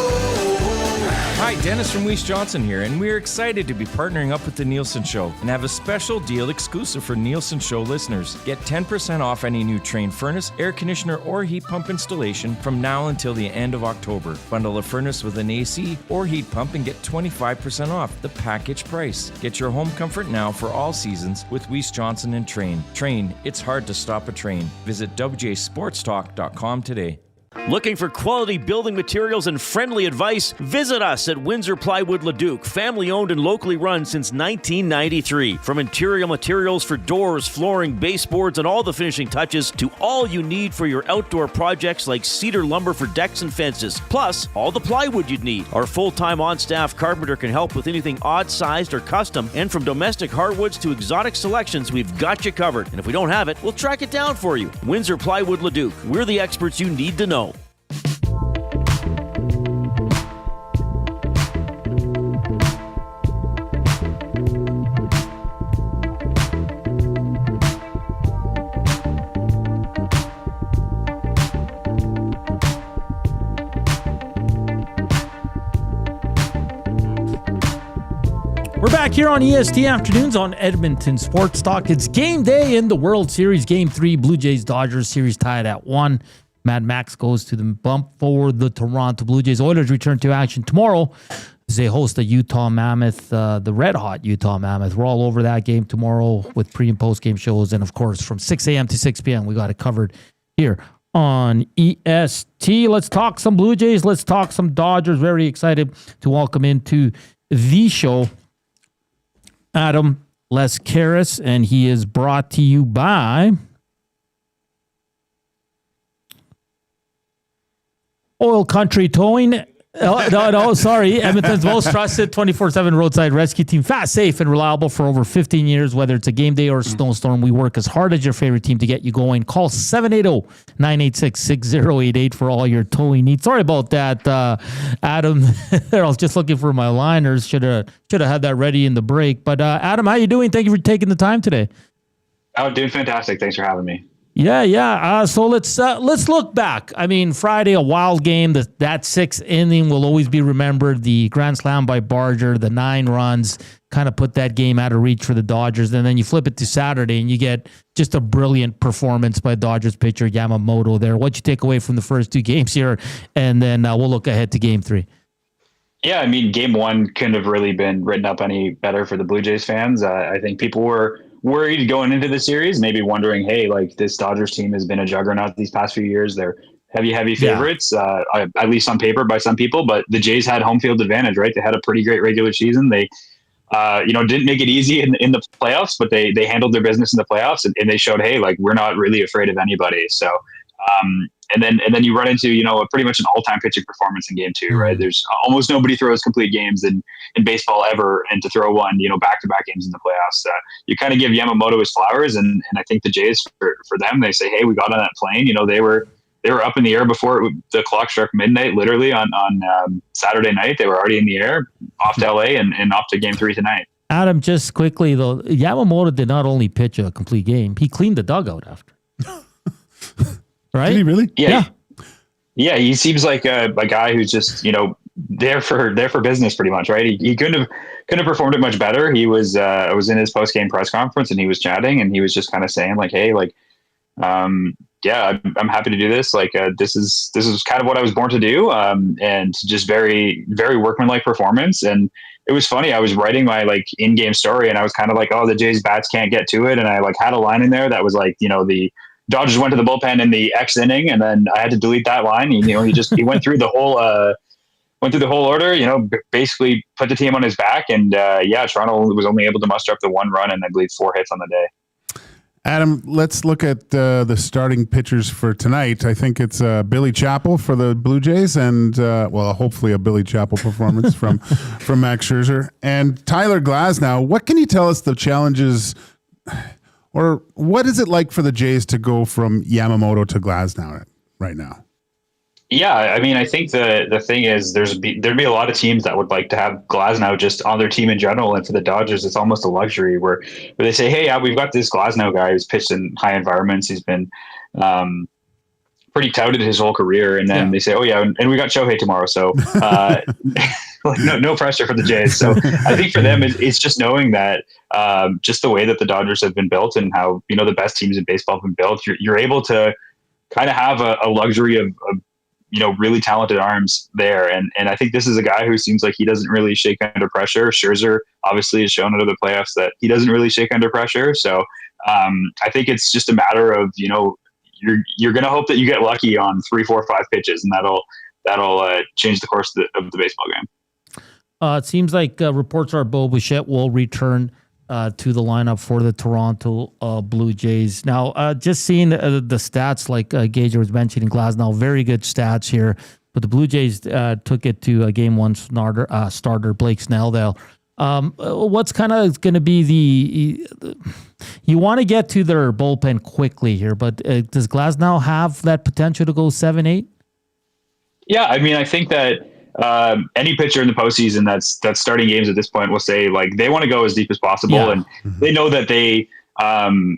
Hi, Dennis from Weiss Johnson here, and we're excited to be partnering up with the Nielsen Show and have a special deal exclusive for Nielsen Show listeners. Get 10% off any new Trane furnace, air conditioner, or heat pump installation from now until the end of October. Bundle a furnace with an AC or heat pump and get 25% off the package price. Get your home comfort now for all seasons with Weiss Johnson and Trane. Trane, it's hard to stop a train. Visit wjsportstalk.com today. Looking for quality building materials and friendly advice? Visit us at Windsor Plywood Leduc, family owned and locally run since 1993. From interior materials for doors, flooring, baseboards, and all the finishing touches to all you need for your outdoor projects like cedar lumber for decks and fences, plus all the plywood you'd need. Our full-time on-staff carpenter can help with anything odd-sized or custom, and from domestic hardwoods to exotic selections, we've got you covered. And if we don't have it, we'll track it down for you. Windsor Plywood Leduc. We're the experts you need to know. We're back here on EST Afternoons on Edmonton Sports Talk. It's game day in the World Series. Game 3, Blue Jays-Dodgers series tied at 1. Mad Max goes to the bump for the Toronto Blue Jays. Oilers return to action tomorrow as they host the Utah Mammoth, the red-hot Utah Mammoth. We're all over that game tomorrow with pre- and post-game shows. And, of course, from 6 a.m. to 6 p.m., we got it covered here on EST. Let's talk some Blue Jays. Let's talk some Dodgers. Very excited to welcome into the show Adam Laskaris, and he is brought to you by Oil Country Towing. Sorry. Edmonton's most trusted 24/7 roadside rescue team. Fast, safe, and reliable for over 15 years. Whether it's a game day or a snowstorm, we work as hard as your favorite team to get you going. Call 780-986-6088 for all your towing needs. Sorry about that, Adam. I was just looking for my liners. Should have had that ready in the break. But Adam, how you doing? Thank you for taking the time today. Oh, doing fantastic. Thanks for having me. Yeah. So let's look back. I mean, Friday, a wild game. That sixth inning will always be remembered. The grand slam by Barger, the 9 runs, kind of put that game out of reach for the Dodgers. And then you flip it to Saturday, and you get just a brilliant performance by Dodgers pitcher Yamamoto there. What you take away from the first 2 games here, and then we'll look ahead to Game 3. Yeah, I mean, Game 1 couldn't have really been written up any better for the Blue Jays fans. I think people were worried going into the series, maybe wondering, hey, like this Dodgers team has been a juggernaut these past few years. They're heavy favorites, at least on paper by some people, but the Jays had home field advantage, right? They had a pretty great regular season. They, didn't make it easy in the playoffs, but they handled their business in the playoffs and they showed, hey, like we're not really afraid of anybody. So, and then you run into, pretty much an all-time pitching performance in Game 2, right? There's almost nobody throws complete games in baseball ever, and to throw one, back-to-back games in the playoffs, you kind of give Yamamoto his flowers, and I think the Jays, for them, they say, hey, we got on that plane. They were up in the air before the clock struck midnight, literally on Saturday night. They were already in the air, off to LA and off to Game 3 tonight. Adam, just quickly though, Yamamoto did not only pitch a complete game; he cleaned the dugout after. Right? Did he really? Yeah. Yeah, he seems like a guy who's just there for business pretty much, right? He couldn't have performed it much better. He was in his post game press conference and he was chatting and he was just kind of saying like, hey, like, yeah, I'm happy to do this. Like, this is kind of what I was born to do, and just very very workmanlike performance. And it was funny. I was writing my like in-game story and I was kind of like, oh, the Jays bats can't get to it, and I like had a line in there that was like, the Dodgers went to the bullpen in the X inning, and then I had to delete that line. He went through the whole order. Basically put the team on his back, and Toronto was only able to muster up the 1 run and I believe 4 hits on the day. Adam, let's look at the starting pitchers for tonight. I think it's Billy Chappell for the Blue Jays, and hopefully a Billy Chappell performance from Max Scherzer and Tyler Glasnow. What can you tell us the challenges? Or what is it like for the Jays to go from Yamamoto to Glasnow right now? Yeah, I mean, I think the thing is there'd be a lot of teams that would like to have Glasnow just on their team in general, and for the Dodgers, it's almost a luxury where they say, hey, we've got this Glasnow guy who's pitched in high environments. He's been pretty touted his whole career, and then they say, oh yeah, and we got Shohei tomorrow, so no pressure for the Jays. So I think for them, it's just knowing that just the way that the Dodgers have been built and how the best teams in baseball have been built, you're able to kind of have a luxury of really talented arms there. And I think this is a guy who seems like he doesn't really shake under pressure. Scherzer obviously has shown under the playoffs that he doesn't really shake under pressure. So I think it's just a matter of, you're going to hope that you get lucky on 3, 4, 5 pitches, and that'll change the course of the baseball game. It seems like reports are Bo Bichette will return to the lineup for the Toronto Blue Jays. Now, just seeing the stats, like Gage was mentioning, Glasnow, very good stats here. But the Blue Jays took it to a game 1 starter, Blake Snell. What's kind of going to be you want to get to their bullpen quickly here, but does Glasnow have that potential to go 7-8? Yeah, I mean, I think that any pitcher in the postseason that's starting games at this point will say like they want to go as deep as possible, and they know that they kind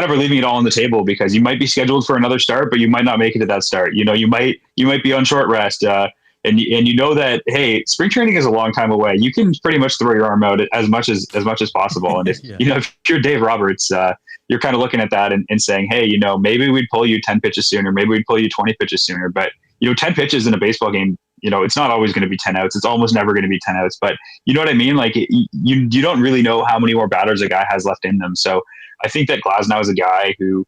of are leaving it all on the table because you might be scheduled for another start, but you might not make it to that start. You might be on short rest, and you know that, hey, spring training is a long time away. You can pretty much throw your arm out as much as possible. And if if you're Dave Roberts, you're kind of looking at that and saying, hey, maybe we'd pull you 10 pitches sooner, maybe we'd pull you 20 pitches sooner, but 10 pitches in a baseball game, it's not always going to be 10 outs. It's almost never going to be 10 outs, but you know what I mean? Like you don't really know how many more batters a guy has left in them. So I think that Glasnow is a guy who,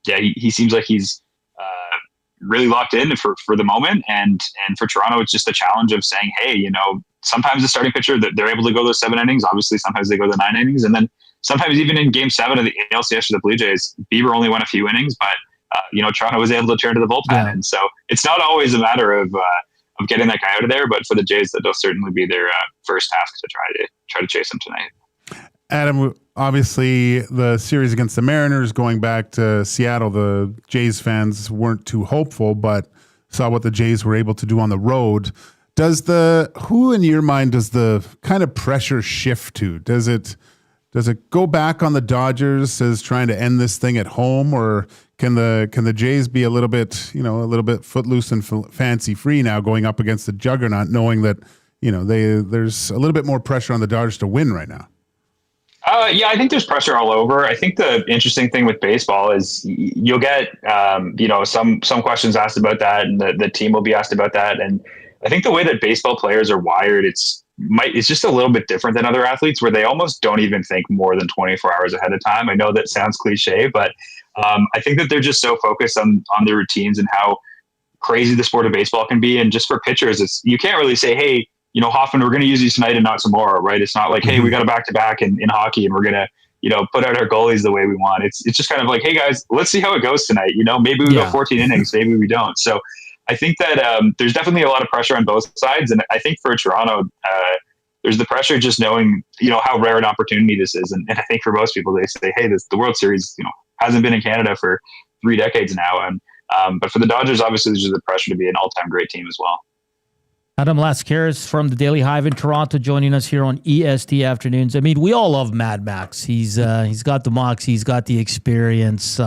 he seems like he's really locked in for the moment. And for Toronto, it's just a challenge of saying, hey, sometimes the starting pitcher that they're able to go those 7 innings. Obviously, sometimes they go the 9 innings, and then sometimes even in Game 7 of the ALCS for the Blue Jays, Bieber only won a few innings, but Toronto was able to turn to the bullpen. And so it's not always a matter of getting that guy out of there, but for the Jays, that'll certainly be their first task to try to chase him tonight. Adam, obviously the series against the Mariners going back to Seattle, the Jays fans weren't too hopeful, but saw what the Jays were able to do on the road. Who in your mind does the kind of pressure shift to? Does it go back on the Dodgers as trying to end this thing at home, or can the Jays be a little bit footloose and fancy free now going up against the juggernaut, knowing that there's a little bit more pressure on the Dodgers to win right now? Yeah, I think there's pressure all over. I think the interesting thing with baseball is you'll get some questions asked about that, and the team will be asked about that. And I think the way that baseball players are wired, it's just a little bit different than other athletes, where they almost don't even think more than 24 hours ahead of time. I know that sounds cliche, but I think that they're just so focused on their routines and how crazy the sport of baseball can be. And just for pitchers, you can't really say, hey, Hoffman, we're going to use you tonight and not tomorrow, right? It's not like, hey, we got a back-to-back in hockey and we're going to, put out our goalies the way we want. It's just kind of like, hey guys, let's see how it goes tonight. Maybe we go 14 innings, maybe we don't. So I think that there's definitely a lot of pressure on both sides. And I think for Toronto, there's the pressure just knowing, how rare an opportunity this is. And I think for most people, they say, hey, the World Series, hasn't been in Canada for 3 decades now. And but for the Dodgers, obviously, there's the pressure to be an all-time great team as well. Adam Laskaris from the Daily Hive in Toronto joining us here on EST Afternoons. I mean, we all love Mad Max. He's got the moxie, he's got the experience.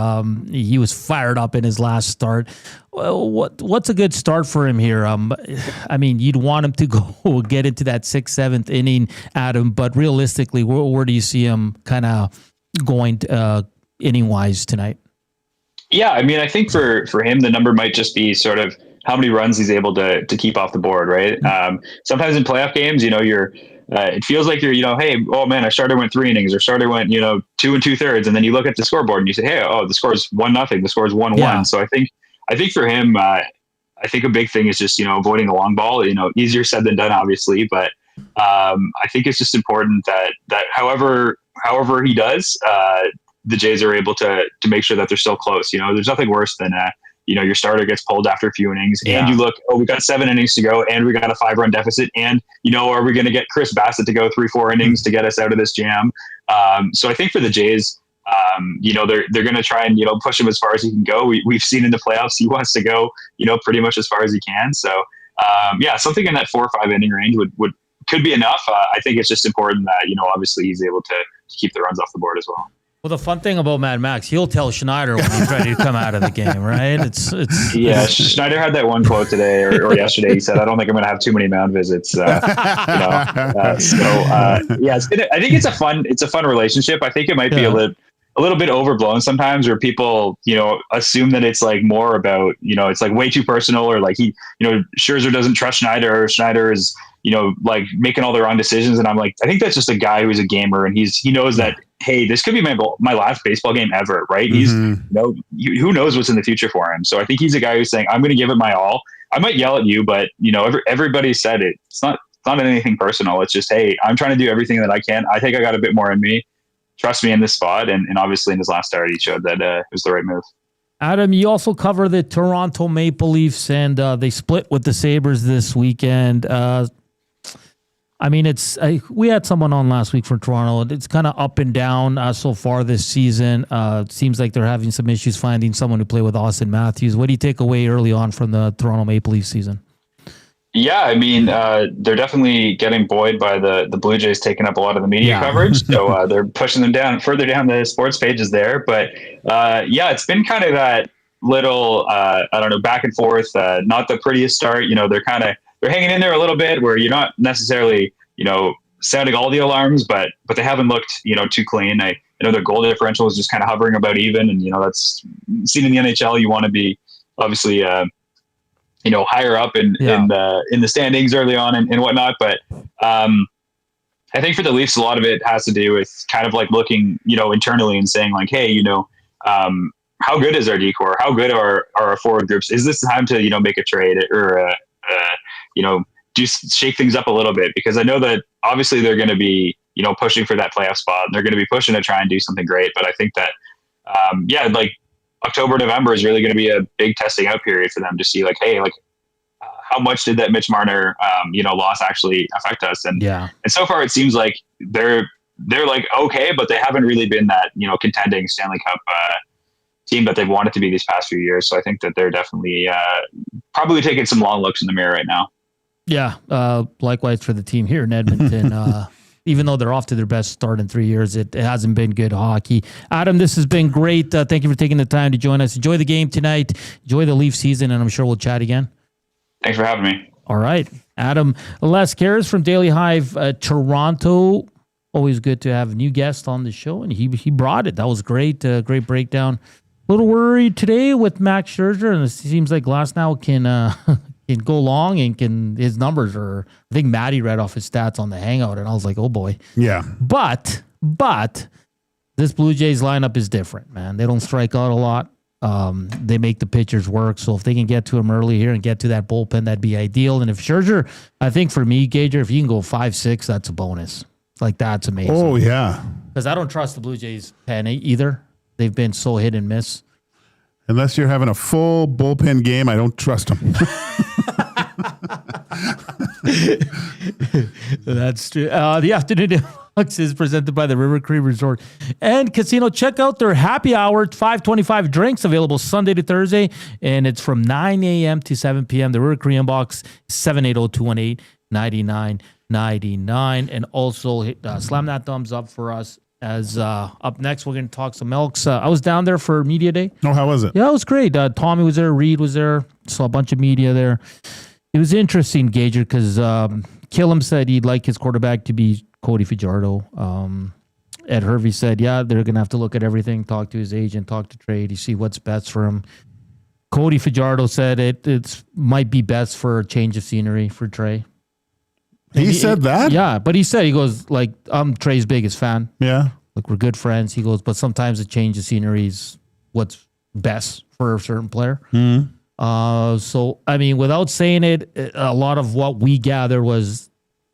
He was fired up in his last start. Well, what's a good start for him here? I mean, you'd want him to go get into that 6th, 7th inning, Adam, but realistically, where do you see him kind of going inning-wise tonight? Yeah, I mean, I think for him, the number might just be sort of how many runs he's able to keep off the board, right? Sometimes in playoff games, it feels like you're, hey, oh man, our starter went 3 innings, or starter went, 2 2/3, and then you look at the scoreboard and you say, hey, the score's 1-0, the score's 1-1. Yeah. So I think for him, I think a big thing is just, avoiding the long ball. Easier said than done, obviously, but I think it's just important that however he does, the Jays are able to make sure that they're still close. There's nothing worse than your starter gets pulled after a few innings, and you look, we got 7 innings to go, and we got a 5-run deficit, and are we going to get Chris Bassett to go 3-4 innings to get us out of this jam? So I think for the Jays, they're going to try and push him as far as he can go. We've seen in the playoffs he wants to go pretty much as far as he can. So something in that 4 or 5 inning range could be enough. I think it's just important that obviously he's able to keep the runs off the board as well. Well, the fun thing about Mad Max, he'll tell Schneider when he's ready to come out of the game, right? Yeah, Schneider had that one quote today or yesterday. He said, "I don't think I'm going to have too many mound visits." I think it's a fun relationship. I think it might be a little bit overblown sometimes, where people assume that it's like more about it's like way too personal, or like Scherzer doesn't trust Schneider, or Schneider is like making all the wrong decisions. And I'm like, I think that's just a guy who's a gamer, and he knows that, hey, this could be my last baseball game ever, right? He's who knows what's in the future for him. So I think he's a guy who's saying, I'm going to give it my all. I might yell at you, but everybody said it. It's not anything personal. It's just, hey, I'm trying to do everything that I can. I think I got a bit more in me. Trust me in this spot. And obviously in his last start, he showed that it was the right move. Adam, you also cover the Toronto Maple Leafs, and they split with the Sabres this weekend. I mean, we had someone on last week from Toronto. It's kind of up and down so far this season. It seems like they're having some issues finding someone to play with Austin Matthews. What do you take away early on from the Toronto Maple Leafs season? Yeah, I mean, they're definitely getting buoyed by the Blue Jays taking up a lot of the media coverage. So they're pushing them further down the sports pages there. But it's been kind of that little, back and forth, not the prettiest start. They're hanging in there a little bit, where you're not necessarily, sounding all the alarms, but they haven't looked, too clean. I know their goal differential is just kind of hovering about even, and that's seen in the NHL. You want to be obviously, higher up in the standings early on and whatnot. But I think for the Leafs, a lot of it has to do with kind of like looking, internally and saying like, hey, how good is our decor? How good are our forward groups? Is this time to, make a trade or, shake things up a little bit? Because I know that obviously they're going to be, pushing for that playoff spot. And they're going to be pushing to try and do something great. But I think that, October, November is really going to be a big testing out period for them to see like, hey, like how much did that Mitch Marner, loss actually affect us? And so far it seems like they're like, okay, but they haven't really been that, contending Stanley Cup, team that they've wanted to be these past few years. So I think that they're definitely probably taking some long looks in the mirror right now. Yeah. Likewise for the team here in Edmonton. Even though they're off to their best start in 3 years, it hasn't been good hockey. Adam, this has been great. Thank you for taking the time to join us. Enjoy the game tonight. Enjoy the Leaf season, and I'm sure we'll chat again. Thanks for having me. All right. Adam Laskaris from Daily Hive Toronto. Always good to have a new guest on the show, and he brought it. That was great. Great breakdown. A little worried today with Max Scherzer, and it seems like Glasnow can go long and his numbers are, I think Maddie read off his stats on the Hangout, and I was like, oh boy. Yeah. But this Blue Jays lineup is different, man. They don't strike out a lot. They make the pitchers work. So if they can get to him early here and get to that bullpen, that'd be ideal. And if Scherzer, I think for me, Gager, if you can go 5-6, that's a bonus. Like, that's amazing. Oh, yeah. Because I don't trust the Blue Jays pen either. They've been so hit and miss. Unless you're having a full bullpen game, I don't trust them. That's true. The afternoon Canucks is presented by the River Cree Resort and Casino. Check out their happy hour, 525 drinks available Sunday to Thursday, and it's from 9 a.m. to 7 p.m. The River Cree inbox, 780-218-9999. And also slam that thumbs up for us. As up next, we're going to talk some Elks. I was down there for Media Day. Oh, how was it? Yeah, it was great. Tommy was there. Reed was there. Saw a bunch of media there. It was interesting, Gager, because Killam said he'd like his quarterback to be Cody Fajardo. Ed Hervey said, yeah, they're going to have to look at everything, talk to his agent, talk to trade, you see what's best for him. Cody Fajardo said it might be best for a change of scenery for Trey. He said that? Yeah, but he goes, like, I'm Trey's biggest fan. Yeah. Like, we're good friends. He goes, but sometimes a change of scenery is what's best for a certain player. Mm-hmm. So, I mean, without saying it, a lot of what we gather was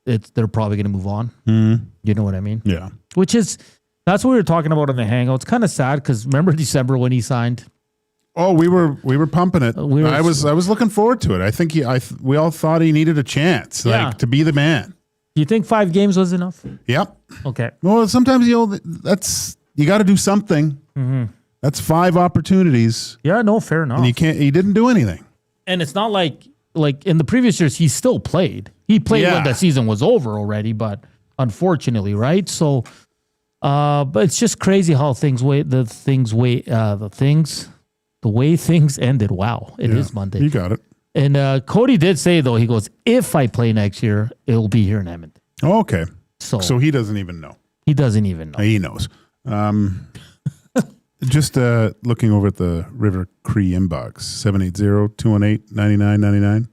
they're probably going to move on. Mm-hmm. You know what I mean? Yeah. That's what we were talking about in the hangout. It's kind of sad because remember December when he signed? Oh, we were pumping it. I was looking forward to it. I think we all thought he needed a chance, to be the man. Do you think 5 games was enough? Yep. Okay. Well, sometimes you got to do something. Mm-hmm. That's 5 opportunities. Yeah, no, fair enough. And he didn't do anything. And it's not like in the previous years he still played. He played when the season was over already, but unfortunately, right? So, but it's just crazy how the way things ended. Wow, it is Monday. You got it. And Cody did say, though, he goes, if I play next year, it'll be here in Edmonton. Oh, okay. So he doesn't even know. He doesn't even know. He knows. Just looking over at the River Cree inbox, 780-218-9999.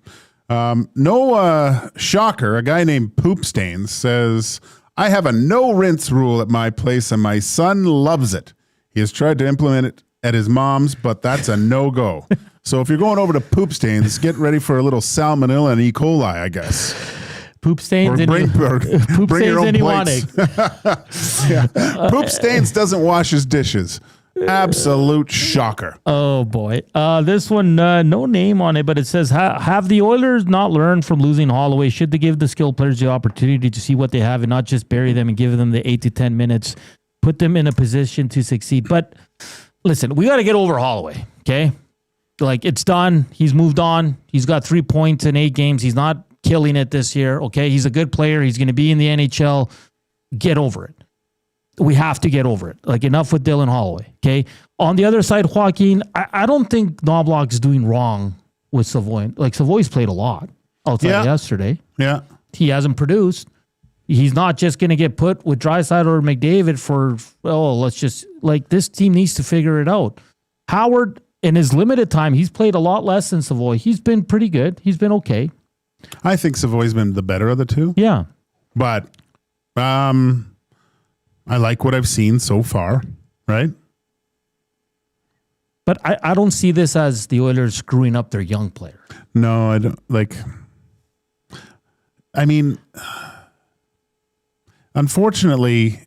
No shocker, a guy named Poop Stains says, I have a no rinse rule at my place and my son loves it. He has tried to implement it at his mom's, but that's a no-go. So if you're going over to Poop Stains, get ready for a little salmonella and E. coli, I guess. Poop Stains or bring your own plates. Poop Stains doesn't wash his dishes. Absolute shocker. Oh, boy. This one, no name on it, but it says, have the Oilers not learned from losing Holloway? Should they give the skilled players the opportunity to see what they have and not just bury them and give them the 8 to 10 minutes, put them in a position to succeed? But listen, we got to get over Holloway, okay? Like, it's done. He's moved on. He's got 3 points in 8 games. He's not killing it this year, okay? He's a good player. He's going to be in the NHL. Get over it. We have to get over it. Like, enough with Dylan Holloway, okay? On the other side, Joaquin, I don't think Knoblauch is doing wrong with Savoy. Like, Savoy's played a lot outside yesterday. Yeah. He hasn't produced. He's not just going to get put with Draisaitl or McDavid for, this team needs to figure it out. Howard, in his limited time, he's played a lot less than Savoy. He's been pretty good. He's been okay. I think Savoy's been the better of the two. Yeah. But I like what I've seen so far, right? But I don't see this as the Oilers screwing up their young player. No, I don't. Unfortunately,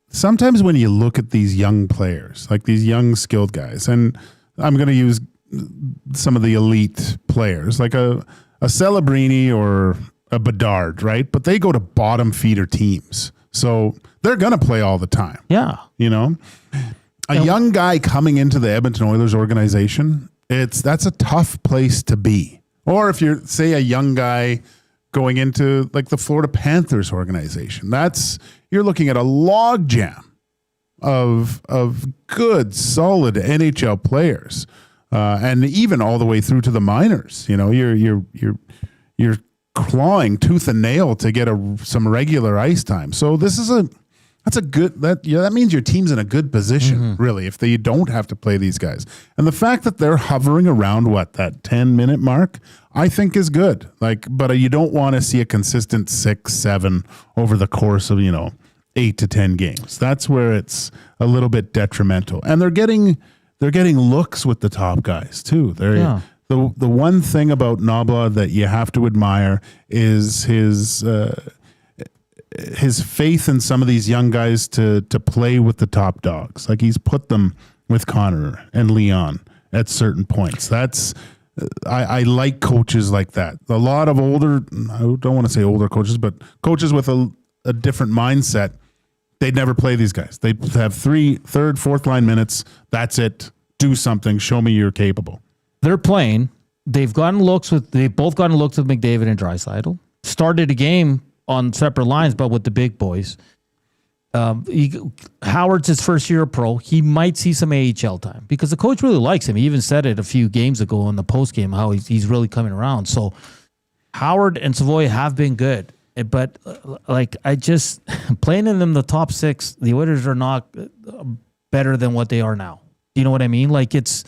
sometimes when you look at these young players, like these young skilled guys, and I'm going to use some of the elite players, like a Celebrini or a Bedard, right? But they go to bottom feeder teams. So they're going to play all the time. Yeah. You know? A young guy coming into the Edmonton Oilers organization, that's a tough place to be. Or if you're, say, a young guy going into like the Florida Panthers organization, you're looking at a logjam of good, solid NHL players, and even all the way through to the minors. You know, you're clawing tooth and nail to get some regular ice time. So that means your team's in a good position, really, if you don't have to play these guys. And the fact that they're hovering around that 10-minute mark, I think is good. But you don't want to see a consistent 6-7 over the course of 8 to 10 games. That's where it's a little bit detrimental. And they're getting looks with the top guys too. The one thing about Knoblauch that you have to admire is his faith in some of these young guys to play with the top dogs. Like, he's put them with Connor and Leon at certain points. I like coaches like that. A lot of older, I don't want to say older coaches, but coaches with a different mindset they'd never play these guys. They'd have third, fourth line minutes. That's it. Do something. Show me you're capable. They're playing. They've both gotten looks with McDavid and Draisaitl. Started a game on separate lines, but with the big boys. Howard's his first year of pro. He might see some AHL time because the coach really likes him. He even said it a few games ago in the post game how he's really coming around. So Howard and Savoy have been good, but I just playing in them the top 6. The Oilers are not better than what they are now. You know what I mean? It's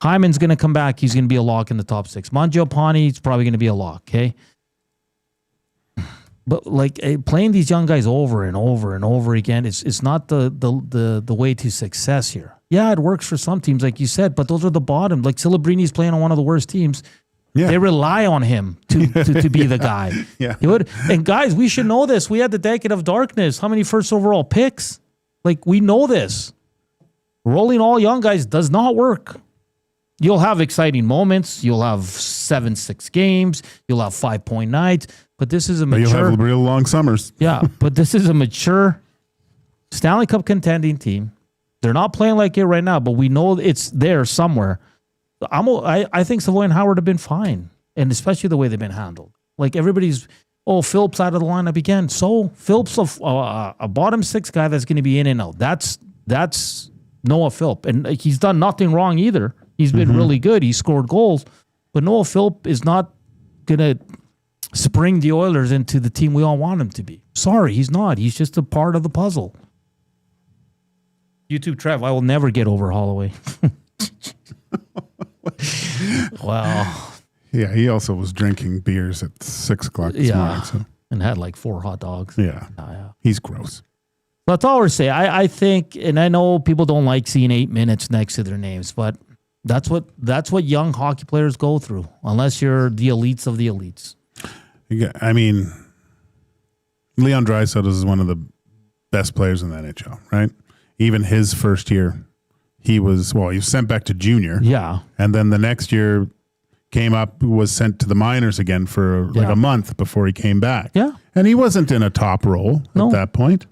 Hyman's going to come back. He's going to be a lock in the top 6. Mangiapane is probably going to be a lock. Okay. But playing these young guys over and over and over again, it's not the way to success here. Yeah, it works for some teams, like you said, but those are the bottom. Like Celebrini's playing on one of the worst teams. Yeah. They rely on him to be the guy. Yeah. And guys, we should know this. We had the decade of darkness. How many first overall picks? We know this. Rolling all young guys does not work. You'll have exciting moments. You'll have 7-6 games. You'll have 5-point nights. But this is a mature... You'll have real long summers. Yeah, but this is a mature Stanley Cup contending team. They're not playing like it right now, but we know it's there somewhere. I think Savoy and Howard have been fine, and especially the way they've been handled. Everybody's, Phillips out of the lineup again. So Phillips, a bottom 6 guy that's going to be in and out. That's Noah Philp, and he's done nothing wrong either. He's been really good. He scored goals, but Noah Philp is not going to spring the Oilers into the team we all want him to be. Sorry, he's not. He's just a part of the puzzle. YouTube Trev, I will never get over Holloway. Wow. Yeah, he also was drinking beers at 6 o'clock this morning. So. And had 4 hot dogs. Yeah. He's gross. That's all we're saying. I think, and I know people don't like seeing 8 minutes next to their names, but that's what young hockey players go through, unless you're the elites of the elites. I mean, Leon Draisaitl is one of the best players in the NHL, right? Even his first year, he was sent back to junior. Yeah. And then the next year was sent to the minors again for a month before he came back. Yeah. And he wasn't in a top role at that point.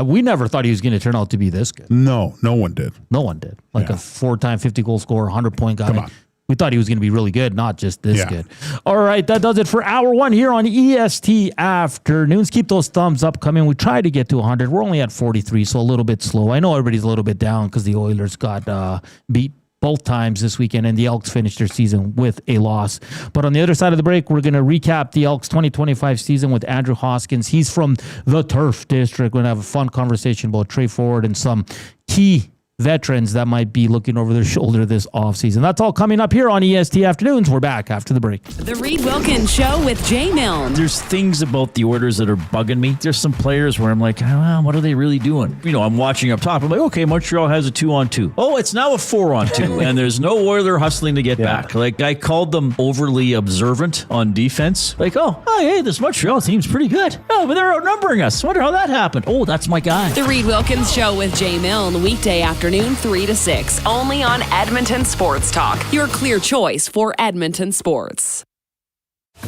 We never thought he was going to turn out to be this good. No one did. No one did. A 4-time 50-goal scorer, 100-point guy. Come on. We thought he was going to be really good, not just this good. All right, that does it for hour 1 here on EST Afternoons. Keep those thumbs up coming. We tried to get to 100. We're only at 43, so a little bit slow. I know everybody's a little bit down because the Oilers got beat both times this weekend, and the Elks finished their season with a loss. But on the other side of the break, we're going to recap the Elks 2025 season with Andrew Hoskins. He's from the Turf District. We're going to have a fun conversation about Trey Ford and some key veterans that might be looking over their shoulder this offseason. That's all coming up here on EST Afternoons. We're back after the break. The Reed Wilkins Show with Jay Milne. There's things about the Oilers that are bugging me. There's some players where I'm like, what are they really doing? I'm watching up top. I'm like, okay, Montreal has a 2-on-2. Oh, it's now a 4-on-2. And there's no Oiler hustling to get back. I called them overly observant on defense. Hey, this Montreal team's pretty good. Oh, but they're outnumbering us. Wonder how that happened. Oh, that's my guy. The Reed Wilkins Show with Jay Milne, weekday afternoon, 3 to 6, only on Edmonton Sports Talk, your clear choice for Edmonton sports.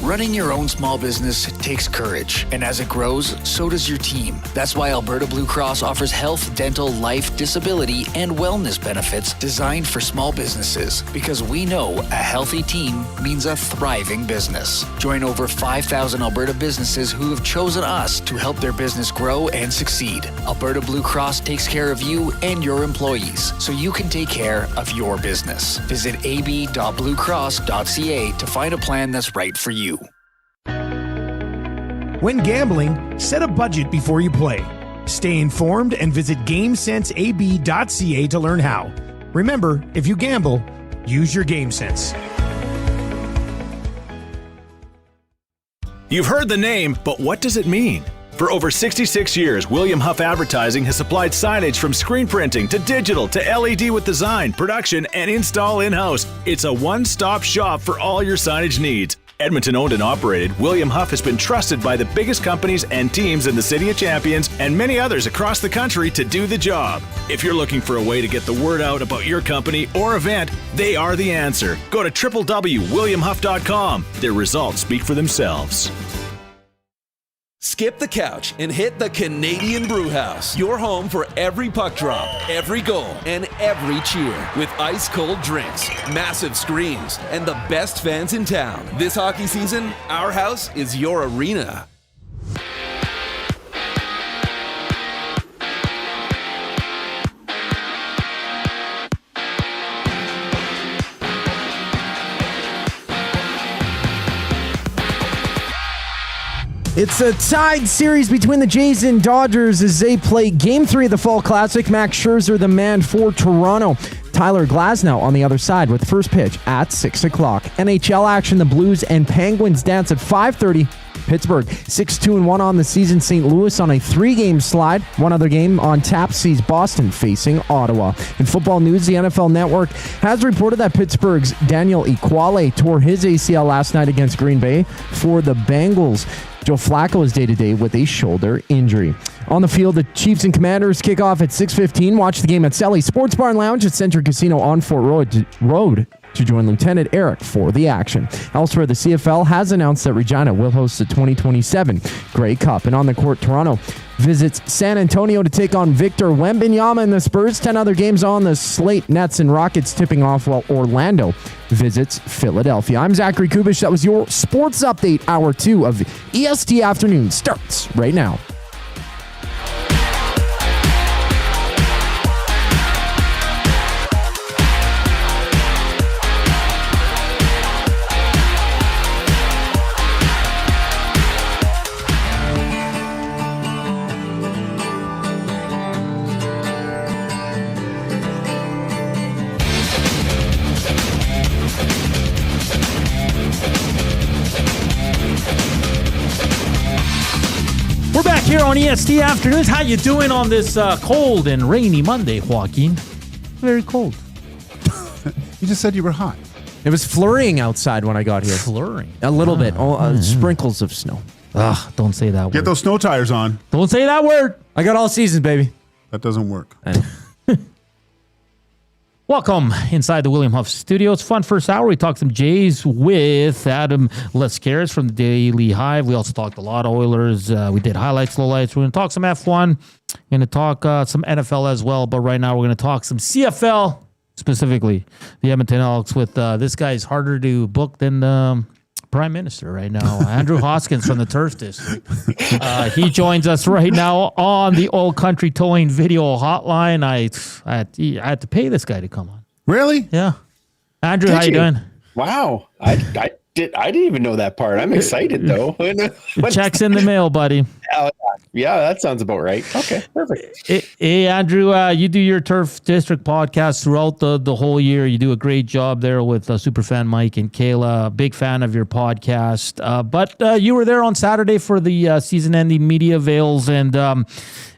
Running your own small business takes courage, and as it grows, so does your team. That's why Alberta Blue Cross offers health, dental, life, disability, and wellness benefits designed for small businesses, because we know a healthy team means a thriving business. Join over 5,000 Alberta businesses who have chosen us to help their business grow and succeed. Alberta Blue Cross takes care of you and your employees, so you can take care of your business. Visit ab.bluecross.ca to find a plan that's right for you. When gambling, set a budget before you play. Stay informed and visit GameSenseAB.ca to learn how. Remember, if you gamble, use your game sense. You've heard the name, but what does it mean? For over 66 years, William Huff Advertising has supplied signage from screen printing to digital to LED with design, production, and install in-house. It's a one-stop shop for all your signage needs. Edmonton owned and operated, William Huff has been trusted by the biggest companies and teams in the City of Champions and many others across the country to do the job. If you're looking for a way to get the word out about your company or event, they are the answer. Go to www.williamhuff.com. Their results speak for themselves. Skip the couch and hit the Canadian Brewhouse. Your home for every puck drop, every goal, and every cheer. With ice-cold drinks, massive screens, and the best fans in town. This hockey season, our house is your arena. It's a tied series between the Jays and Dodgers as they play Game 3 of the Fall Classic. Max Scherzer, the man for Toronto. Tyler Glasnow on the other side with the first pitch at 6 o'clock. NHL action, the Blues and Penguins dance at 5:30. Pittsburgh 6-2-1 on the season. St. Louis on a 3-game slide. One other game on tap sees Boston facing Ottawa. In football news, the NFL Network has reported that Pittsburgh's Daniel Ekuale tore his ACL last night against Green Bay for the Bengals. Joe Flacco is day-to-day with a shoulder injury. On the field, the Chiefs and Commanders kick off at 6:15. Watch the game at Sally's Sports Bar and Lounge at Century Casino on Fort Road to join Lieutenant Eric for the action. Elsewhere, the CFL has announced that Regina will host the 2027 Grey Cup. And on the court, Toronto visits San Antonio to take on Victor Wembanyama and the Spurs. 10 other games on the slate. Nets and Rockets tipping off while Orlando visits Philadelphia. I'm Zachary Kubish. That was your sports update. Hour 2 of EST Afternoon starts right now. Here on EST Afternoons. How you doing on this cold and rainy Monday, Joaquin? Very cold. You just said you were hot. It was flurrying outside when I got here. Flurrying? A little bit. Sprinkles of snow. Ugh, don't say that word. Get those snow tires on. Don't say that word. I got all season, baby. That doesn't work. Welcome inside the William Huff Studios. Fun first hour. We talked some Jays with Adam Laskaris from the Daily Hive. We also talked a lot of Oilers. We did highlights, lowlights. We're going to talk some F1. We're going to talk some NFL as well. But right now we're going to talk some CFL, specifically the Edmonton Elks with this guy's harder to book than Prime Minister right now, Andrew Hoskins from the Turf District. He joins us right now on the Old Country Towing video hotline. I had to pay this guy to come on. Really? Yeah. Andrew, how you doing? Wow. I didn't even know that part. I'm excited though. Check's in the mail, buddy. Yeah, that sounds about right. Okay, perfect. Hey, Andrew, you do your Turf District podcast throughout the whole year. You do a great job there with Superfan Mike and Kayla. Big fan of your podcast. But you were there on Saturday for the season-ending media veils. And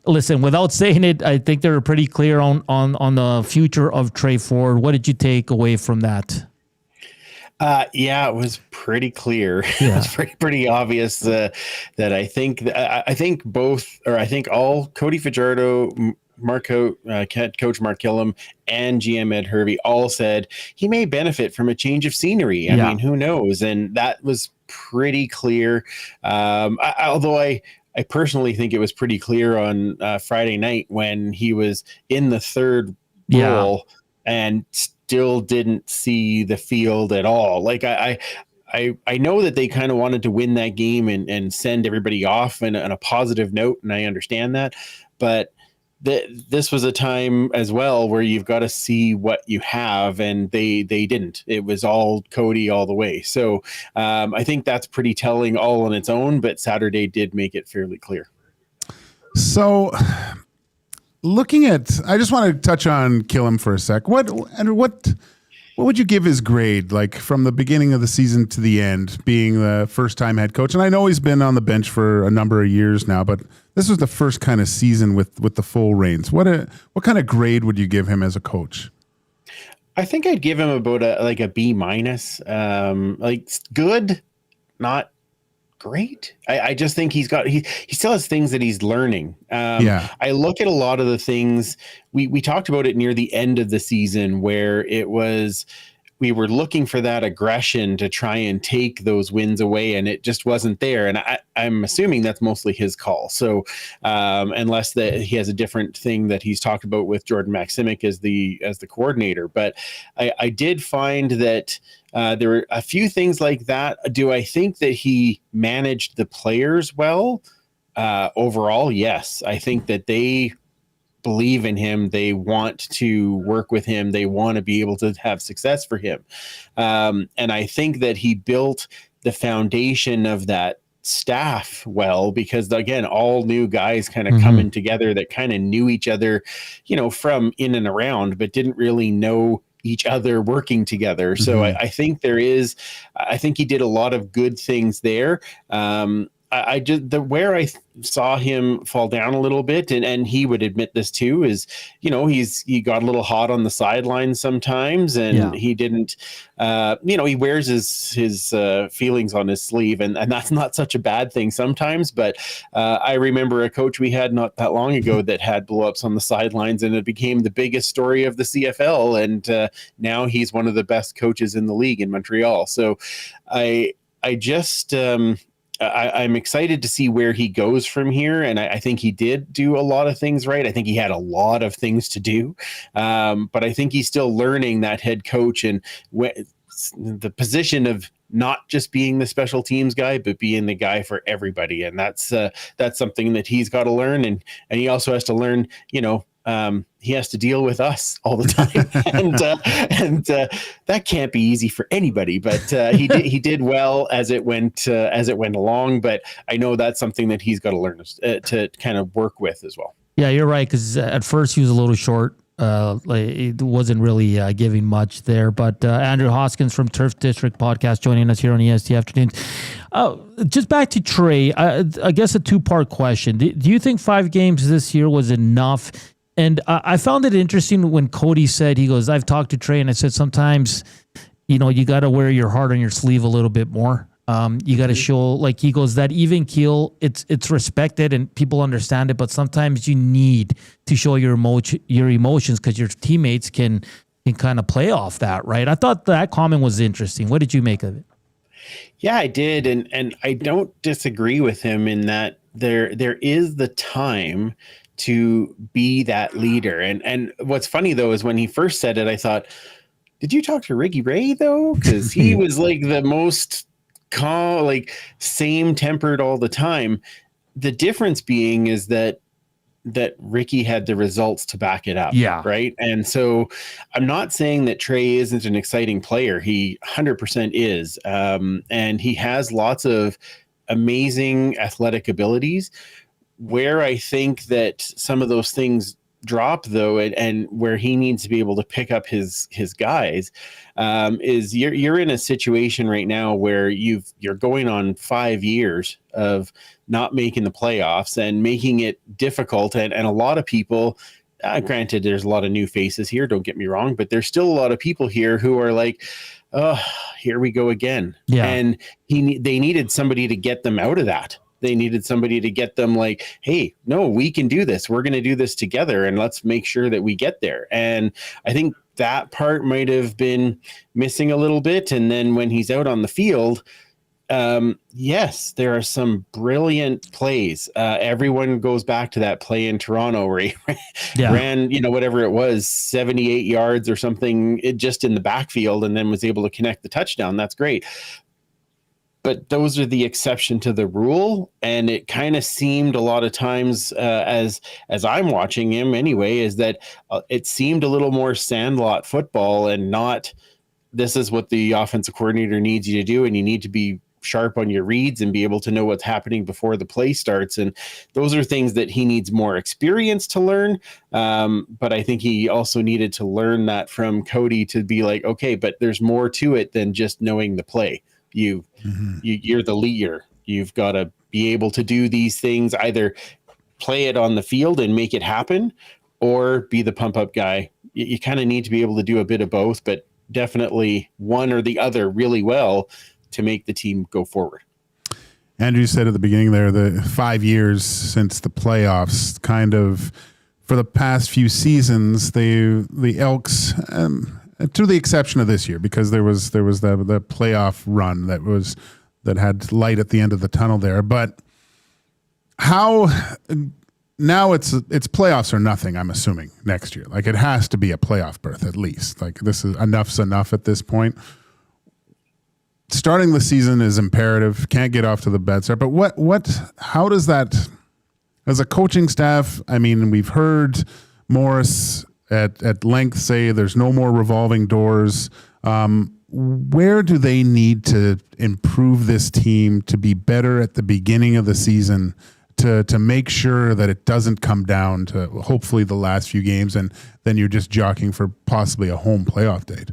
listen, without saying it, I think they were pretty clear on the future of Trey Ford. What did you take away from that? Yeah, it was pretty clear. Yeah. It's pretty obvious that I think all Cody Fajardo, Coach Mark Killam, and GM Ed Hervey all said he may benefit from a change of scenery. I mean, who knows? And that was pretty clear. Although I personally think it was pretty clear on Friday night when he was in the third bowl and still didn't see the field at all. Like I know that they kind of wanted to win that game and send everybody off on a positive note, and I understand that, but this was a time as well where you've got to see what you have, and they didn't. It was all Cody all the way. So I think that's pretty telling all on its own, but Saturday did make it fairly clear. So I just want to touch on Killam for a sec. What would you give his grade, like from the beginning of the season to the end, being the first-time head coach? And I know he's been on the bench for a number of years now, but this was the first kind of season with the full reins. What kind of grade would you give him as a coach? I think I'd give him about a B-, like good, not great. I just think he still has things that he's learning. I look at a lot of the things we talked about it near the end of the season where it was we were looking for that aggression to try and take those wins away, and it just wasn't there. And I'm assuming that's mostly his call. So unless he has a different thing that he's talked about with Jordan Maksimic as the coordinator. But I did find that there were a few things like that. Do I think that he managed the players well? Overall, yes. I think that they believe in him. They want to work with him. They want to be able to have success for him. And I think that he built the foundation of that staff well, because again, all new guys kind of coming together that kind of knew each other, from in and around, but didn't really know each other working together. So I think I think he did a lot of good things there. I just where I saw him fall down a little bit, and he would admit this too, is he got a little hot on the sidelines sometimes, and he didn't he wears his feelings on his sleeve, and that's not such a bad thing sometimes. But I remember a coach we had not that long ago that had blow-ups on the sidelines, and it became the biggest story of the CFL, and now he's one of the best coaches in the league in Montreal. So I just I'm excited to see where he goes from here. And I think he did do a lot of things right. I think he had a lot of things to do. But I think he's still learning that head coach and the position of not just being the special teams guy, but being the guy for everybody. And that's something that he's got to learn. And he also has to learn, he has to deal with us all the time, and that can't be easy for anybody. But he did well as it went along. But I know that's something that he's got to learn to kind of work with as well. Yeah, you're right, because at first he was a little short. It wasn't really giving much there. But Andrew Hoskins from Turf District Podcast joining us here on EST Afternoons. Just back to Trey, I guess a two-part question. Do you think 5 games this year was enough? And I found it interesting when Cody said, he goes, I've talked to Trey, and I said, sometimes, you got to wear your heart on your sleeve a little bit more. You got to show, like he goes, that even keel, it's respected and people understand it, but sometimes you need to show your emotions because your teammates can kind of play off that, right? I thought that comment was interesting. What did you make of it? Yeah, I did. And I don't disagree with him in that there is the time to be that leader. And what's funny though is when he first said it, I thought, did you talk to Ricky Ray though? Because he was like the most calm, like same tempered all the time. The difference being is that Ricky had the results to back it up. Yeah. Right. And so I'm not saying that Trey isn't an exciting player. He 100% is. And he has lots of amazing athletic abilities. Where I think that some of those things drop though, and where he needs to be able to pick up his guys, is you're in a situation right now where you're going on 5 years of not making the playoffs and making it difficult. And a lot of people, granted, there's a lot of new faces here, don't get me wrong, but there's still a lot of people here who are like, oh, here we go again. Yeah. And they needed somebody to get them out of that. They needed somebody to get them like, hey, no, we can do this. We're going to do this together, and let's make sure that we get there. And I think that part might have been missing a little bit. And then when he's out on the field, yes, there are some brilliant plays. Everyone goes back to that play in Toronto where he ran, whatever it was, 78 yards or something, just in the backfield, and then was able to connect the touchdown. That's great. But those are the exception to the rule. And it kind of seemed a lot of times, as I'm watching him anyway, is that it seemed a little more sandlot football and not, this is what the offensive coordinator needs you to do. And you need to be sharp on your reads and be able to know what's happening before the play starts. And those are things that he needs more experience to learn. But I think he also needed to learn that from Cody to be like, okay, but there's more to it than just knowing the play. You're the leader. You've got to be able to do these things, either play it on the field and make it happen, or be the pump up guy. You kind of need to be able to do a bit of both, but definitely one or the other really well to make the team go forward. Andrew said at the beginning there, the 5 years since the playoffs, kind of for the past few seasons, the Elks, to the exception of this year, because there was the playoff run that had light at the end of the tunnel there. But how now it's playoffs or nothing, I'm assuming, next year. Like, it has to be a playoff berth at least. Like, this is enough's enough at this point. Starting the season is imperative. Can't get off to the bad start. But how does that, as a coaching staff, I mean, we've heard Morris at length say there's no more revolving doors. Where do they need to improve this team to be better at the beginning of the season to make sure that it doesn't come down to hopefully the last few games and then you're just jockeying for possibly a home playoff date?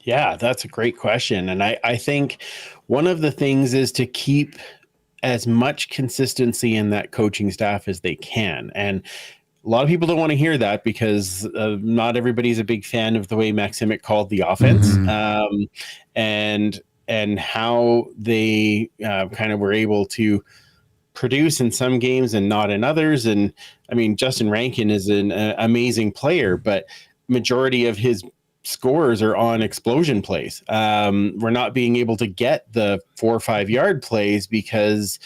Yeah, that's a great question. And I think one of the things is to keep as much consistency in that coaching staff as they can. And a lot of people don't want to hear that because not everybody's a big fan of the way Maximic called the offense, and how they kind of were able to produce in some games and not in others. And I mean, Justin Rankin is an amazing player, but majority of his scores are on explosion plays. We're not being able to get the 4 or 5 yard plays because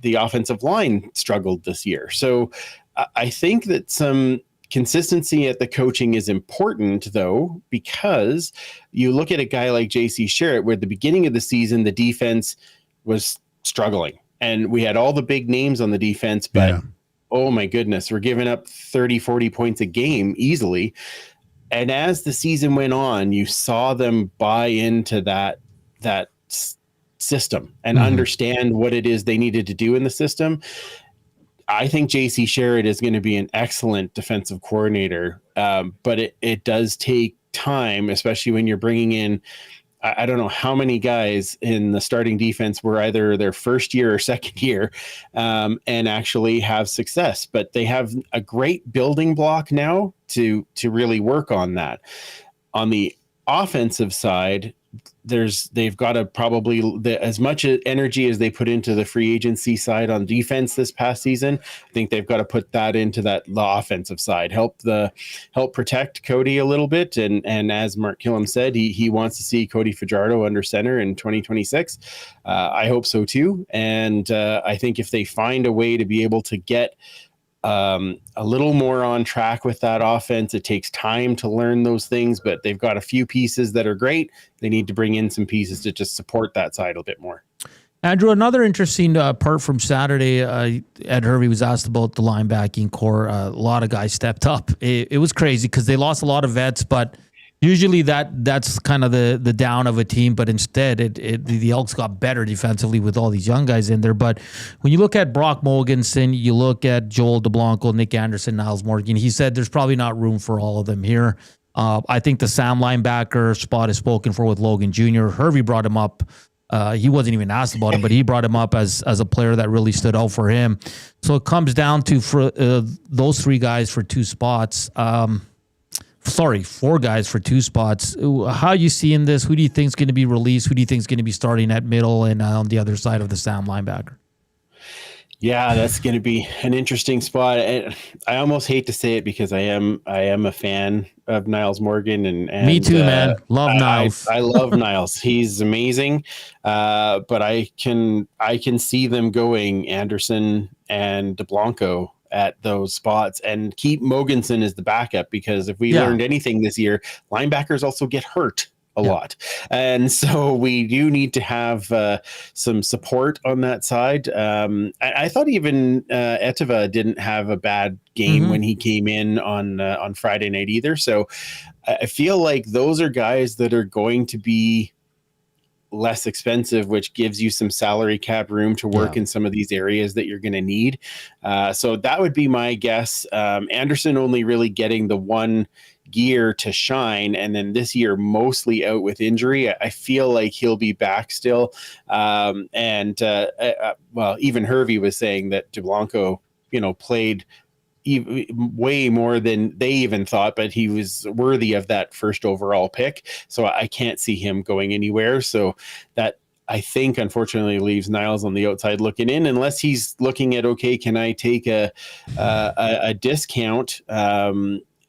the offensive line struggled this year. So I think that some consistency at the coaching is important, though, because you look at a guy like JC Sherritt, where at the beginning of the season, the defense was struggling and we had all the big names on the defense, but oh my goodness, we're giving up 30, 40 points a game easily. And as the season went on, you saw them buy into that system and understand what it is they needed to do in the system. I think JC Sherritt is going to be an excellent defensive coordinator, but it does take time, especially when you're bringing in, I don't know how many guys in the starting defense were either their first year or second year and actually have success. But they have a great building block now to really work on that. On the offensive side, they've got to probably as much energy as they put into the free agency side on defense this past season. I think they've got to put that into the offensive side, help protect Cody a little bit. And as Mark Killam said, he wants to see Cody Fajardo under center in 2026. I hope so too. And I think if they find a way to be able to get a little more on track with that offense, it takes time to learn those things, but they've got a few pieces that are great. They need to bring in some pieces to just support that side a bit more. Andrew, another interesting part from Saturday, Ed Hervey was asked about the linebacking core. A lot of guys stepped up. It was crazy because they lost a lot of vets, but usually that's kind of the down of a team, but instead the Elks got better defensively with all these young guys in there. But when you look at Brock Mogensen, you look at Joel DeBlanco, Nick Anderson, Niles Morgan, he said there's probably not room for all of them here. I think the Sam linebacker spot is spoken for with Logan Jr. Hervey brought him up. He wasn't even asked about him, but he brought him up as a player that really stood out for him. So it comes down to for those 3 guys for 2 spots. 4 guys for 2 spots. How are you seeing this? Who do you think is going to be released? Who do you think is going to be starting at middle and on the other side of the Sam linebacker? Yeah, that's going to be an interesting spot. I almost hate to say it because I am a fan of Niles Morgan and me too, man. Love Niles. I love Niles. He's amazing. But I can see them going Anderson and DeBlanco at those spots and keep Mogensen as the backup, because if we learned anything this year, linebackers also get hurt a lot. And so we do need to have some support on that side. I thought even Eteva didn't have a bad game when he came in on Friday night either. So I feel like those are guys that are going to be less expensive, which gives you some salary cap room to work in some of these areas that you're going to need. So that would be my guess. Anderson only really getting the one gear to shine, and then this year mostly out with injury. I feel like he'll be back still. Well, even Hervey was saying that DeBlanco, played way more than they even thought, but he was worthy of that first overall pick. So I can't see him going anywhere. So that, I think, unfortunately leaves Niles on the outside looking in, unless he's looking at, okay, can I take a discount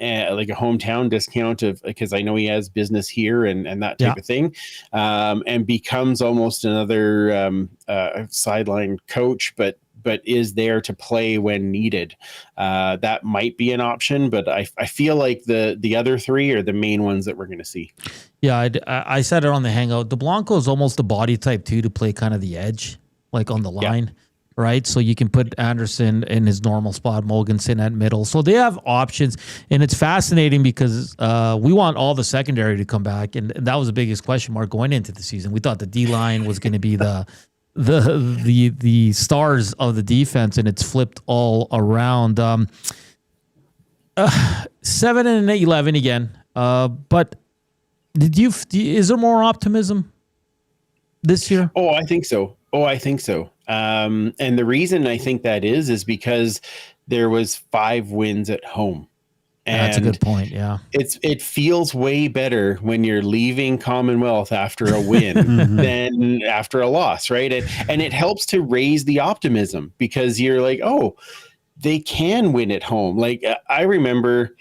like a hometown discount because I know he has business here and that type of thing, and becomes almost another sideline coach, but is there to play when needed. That might be an option, but I feel like the other three are the main ones that we're going to see. Yeah, I said it on the hangout. DeBlanco is almost the body type too to play kind of the edge, like on the line, right? So you can put Anderson in his normal spot, Mogensen at middle. So they have options, and it's fascinating because we want all the secondary to come back, and that was the biggest question mark going into the season. We thought the D line was going to be the stars of the defense, and it's flipped all around. 7-11 again, but is there more optimism this year? I think so. And the reason I think that is because there was 5 wins at home. And that's a good point. Yeah. It feels way better when you're leaving Commonwealth after a win than after a loss. Right. And it helps to raise the optimism because you're like, oh, they can win at home. Like I remember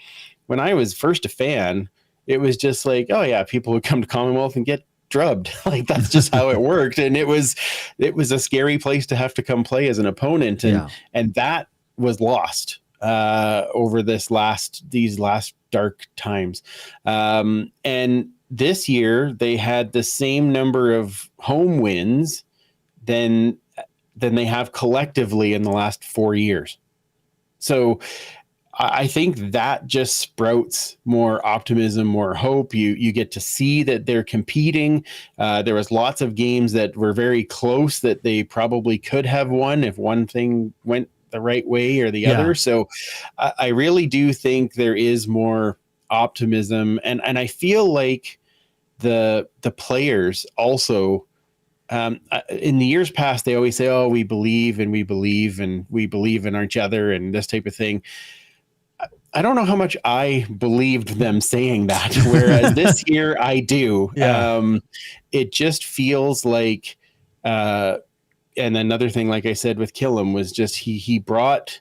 when I was first a fan, it was just like, oh yeah, people would come to Commonwealth and get drubbed. Like that's just how it worked. And it was a scary place to have to come play as an opponent. And that was lost over these last dark times. And this year they had the same number of home wins than they have collectively in the last 4 years. So I think that just sprouts more optimism, more hope. You get to see that they're competing. There was lots of games that were very close that they probably could have won if one thing went the right way or the other. So I really do think there is more optimism. And I feel like the players also, in the years past, they always say, oh, we believe and we believe and we believe in each other and this type of thing. I don't know how much I believed them saying that, whereas this year I do. It just feels like, and another thing, like I said with Killam, was just he brought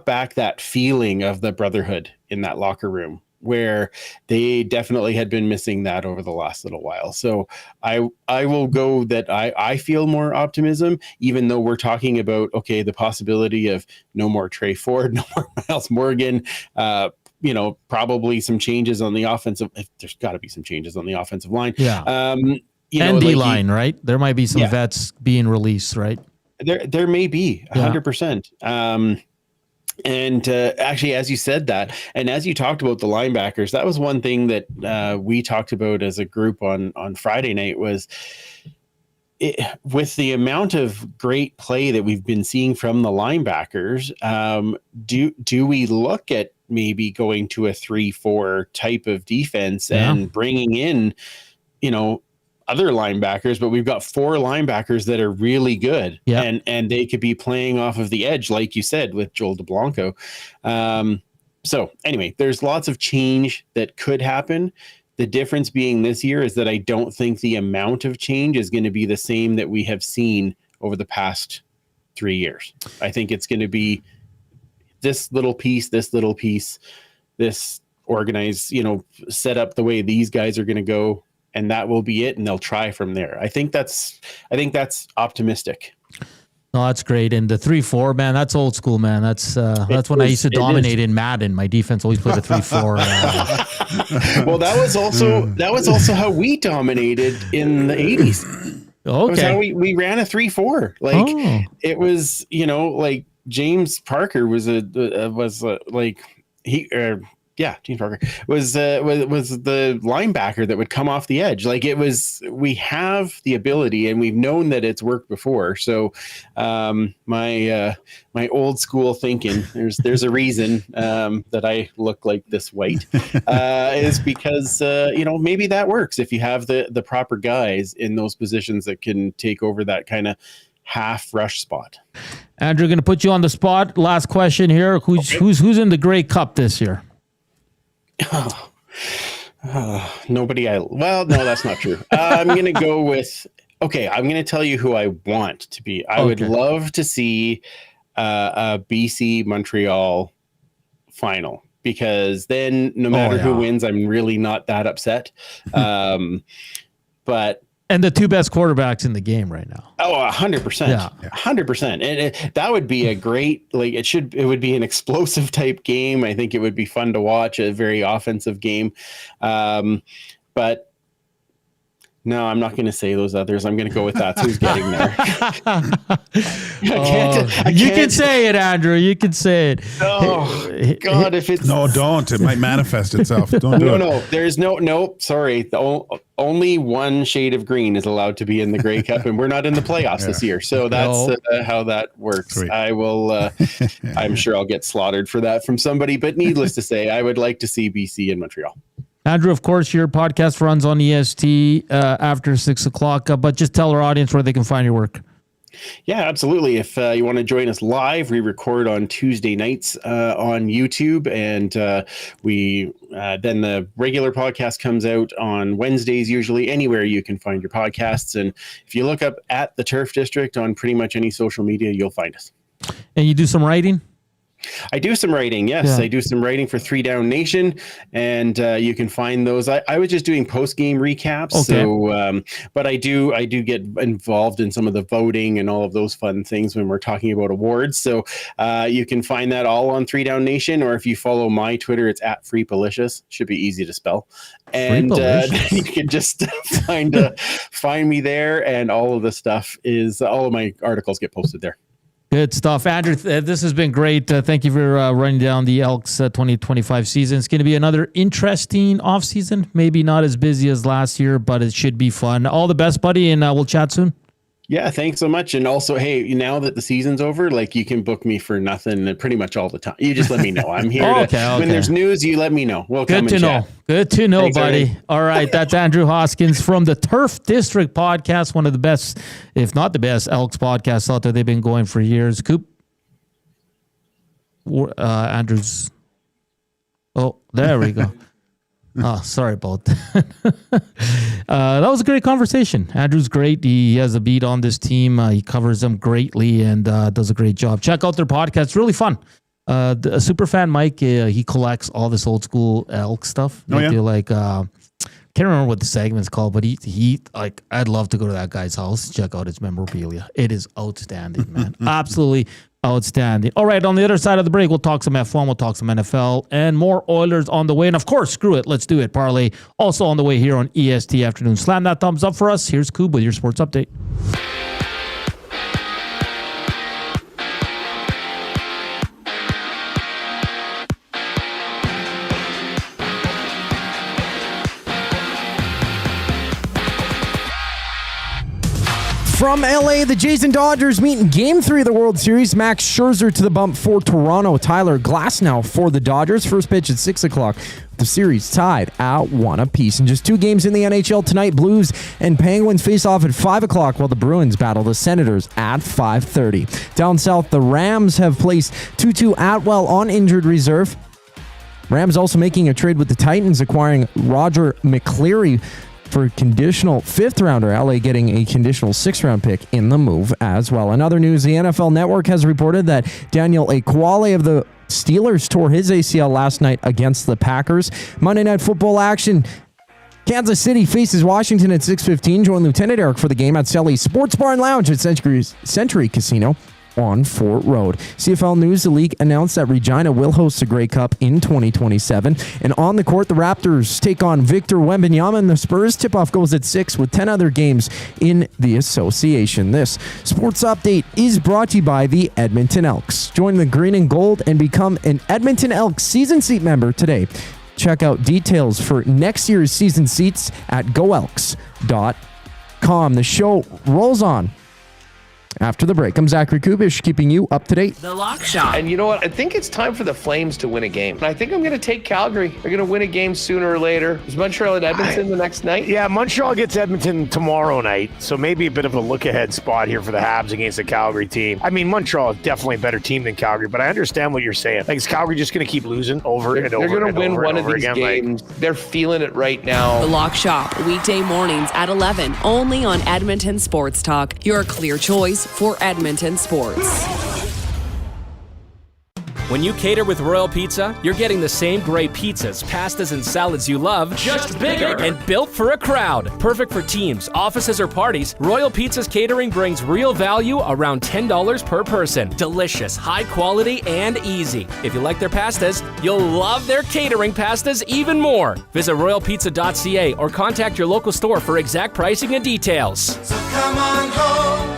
back that feeling of the brotherhood in that locker room, where they definitely had been missing that over the last little while. So I will go that I feel more optimism, even though we're talking about, okay, the possibility of no more Trey Ford, no more Miles Morgan, probably some changes on the offensive. There's got to be some changes on the offensive line. And D-line, right? There might be some vets being released, right? There may be 100%. And actually, as you said that, and as you talked about the linebackers, that was one thing that we talked about as a group on Friday night was with the amount of great play that we've been seeing from the linebackers, do we look at maybe going to a 3-4 type of defense and bringing in, other linebackers, but we've got 4 linebackers that are really good and they could be playing off of the edge, like you said, with Joel DeBlanco. So anyway, there's lots of change that could happen. The difference being this year is that I don't think the amount of change is going to be the same that we have seen over the past 3 years. I think it's going to be this little piece, this organized, set up the way these guys are going to go. And that will be it, and they'll try from there. I think that's optimistic. No, that's great. And the 3-4, man, that's old school, man. That's when I used to dominate in Madden. My defense always played a 3-4. Well, that was also how we dominated in the 80s. Okay, that was how we ran a 3-4. It was, like James Parker was James Parker was the linebacker that would come off the edge. We have the ability and we've known that it's worked before. So my old school thinking, there's a reason that I look like this white is because, maybe that works if you have the proper guys in those positions that can take over that kind of half rush spot. Andrew, going to put you on the spot. Last question here. Who's in the Grey Cup this year? Nobody. No, that's not true. I'm going to go with, I'm going to tell you who I want to be. I would love to see a BC Montreal final. because then no matter who wins, I'm really not that upset. But and the two best quarterbacks in the game right now. Oh, 100%. Yeah. 100%. And that would be a great, like, it would be an explosive type game. I think it would be fun to watch, a very offensive game. But no, I'm not going to say those others. I'm going to go with that's who's getting there. You can say it, Andrew. You can say it. Oh, God, if it's... No, don't. It might manifest itself. Don't do it. No, there's no, sorry. Only one shade of green is allowed to be in the Grey Cup, and we're not in the playoffs this year. So that's how that works. Sweet. I will, I'm sure I'll get slaughtered for that from somebody, but needless to say, I would like to see BC in Montreal. Andrew, of course, your podcast runs on EST after 6 o'clock, but just tell our audience where they can find your work. Yeah, absolutely. If you want to join us live, we record on Tuesday nights on YouTube, and then the regular podcast comes out on Wednesdays, usually anywhere you can find your podcasts. And if you look up at the Turf District on pretty much any social media, you'll find us. And you do some writing? I do some writing. Yes, yeah. I do some writing for 3 Down Nation, and you can find those. I was just doing post-game recaps. Okay. So, but I do get involved in some of the voting and all of those fun things when we're talking about awards. So you can find that all on 3 Down Nation, or if you follow my Twitter, it's at @FreePalicious. Should be easy to spell. And you can just find me there, and all of the stuff all of my articles get posted there. Good stuff. Andrew, this has been great. Thank you for running down the Elks 2025 season. It's going to be another interesting offseason. Maybe not as busy as last year, but it should be fun. All the best, buddy, and we'll chat soon. Yeah, thanks so much. And also, hey, now that the season's over, like, you can book me for nothing pretty much all the time. You just let me know. I'm here. When there's news, you let me know. We'll come and chat. Good to know, Thanks, buddy. Ernie. All right, that's Andrew Hoskins from the Turf District podcast, one of the best, if not the best, Elks podcasts out there. They've been going for years. Coop, Andrew's. Oh, there we go. Oh, sorry about that. That was a great conversation. Andrew's great. He has a beat on this team. He covers them greatly and does a great job. Check out their podcast. It's really fun. A Superfan Mike, he collects all this old school Elk stuff. Can't remember what the segment's called, but he like, I'd love to go to that guy's house, check out his memorabilia. It is outstanding, man. Absolutely outstanding. All right, on the other side of the break, we'll talk some F1, we'll talk some NFL, and more Oilers on the way. And of course, screw it, let's do it. Parlay also on the way here on EST Afternoon. Slam that thumbs up for us. Here's Coob with your sports update. From LA, the Jays and Dodgers meet in Game 3 of the World Series. Max Scherzer to the bump for Toronto. Tyler Glasnow for the Dodgers. First pitch at 6 o'clock. The series tied at 1 apiece. And just 2 games in the NHL tonight. Blues and Penguins face off at 5 o'clock while the Bruins battle the Senators at 5:30. Down south, the Rams have placed Tutu Atwell on injured reserve. Rams also making a trade with the Titans, acquiring Roger McCleary for conditional 5th rounder. LA getting a conditional 6th round pick in the move as well. In other news, the NFL Network has reported that Daniel Ekuale of the Steelers tore his ACL last night against the Packers. Monday Night Football action. Kansas City faces Washington at 6:15. Join Lieutenant Eric for the game at Sally's Sports Bar and Lounge at Century Casino on Fort Road. CFL News, the league announced that Regina will host the Grey Cup in 2027. And on the court, the Raptors take on Victor Wembanyama and the Spurs. Tip-off goes at 6 with 10 other games in the association. This sports update is brought to you by the Edmonton Elks. Join the green and gold and become an Edmonton Elks season seat member today. Check out details for next year's season seats at goelks.com. The show rolls on. After the break, I'm Zachary Kubish, keeping you up to date. The Lock Shop. And you know what? I think it's time for the Flames to win a game. And I think I'm going to take Calgary. They're going to win a game sooner or later. Is Montreal at Edmonton the next night? Yeah, Montreal gets Edmonton tomorrow night. So maybe a bit of a look-ahead spot here for the Habs against the Calgary team. I mean, Montreal is definitely a better team than Calgary, but I understand what you're saying. Like, is Calgary just going to keep losing over and over? They're going to win one of these games. They're feeling it right now. The Lock Shop, weekday mornings at 11, only on Edmonton Sports Talk. Your clear choice for Edmonton sports. When you cater with Royal Pizza, you're getting the same great pizzas, pastas, and salads you love, just bigger and built for a crowd. Perfect for teams, offices, or parties, Royal Pizza's catering brings real value around $10 per person. Delicious, high quality, and easy. If you like their pastas, you'll love their catering pastas even more. Visit royalpizza.ca or contact your local store for exact pricing and details. So come on home,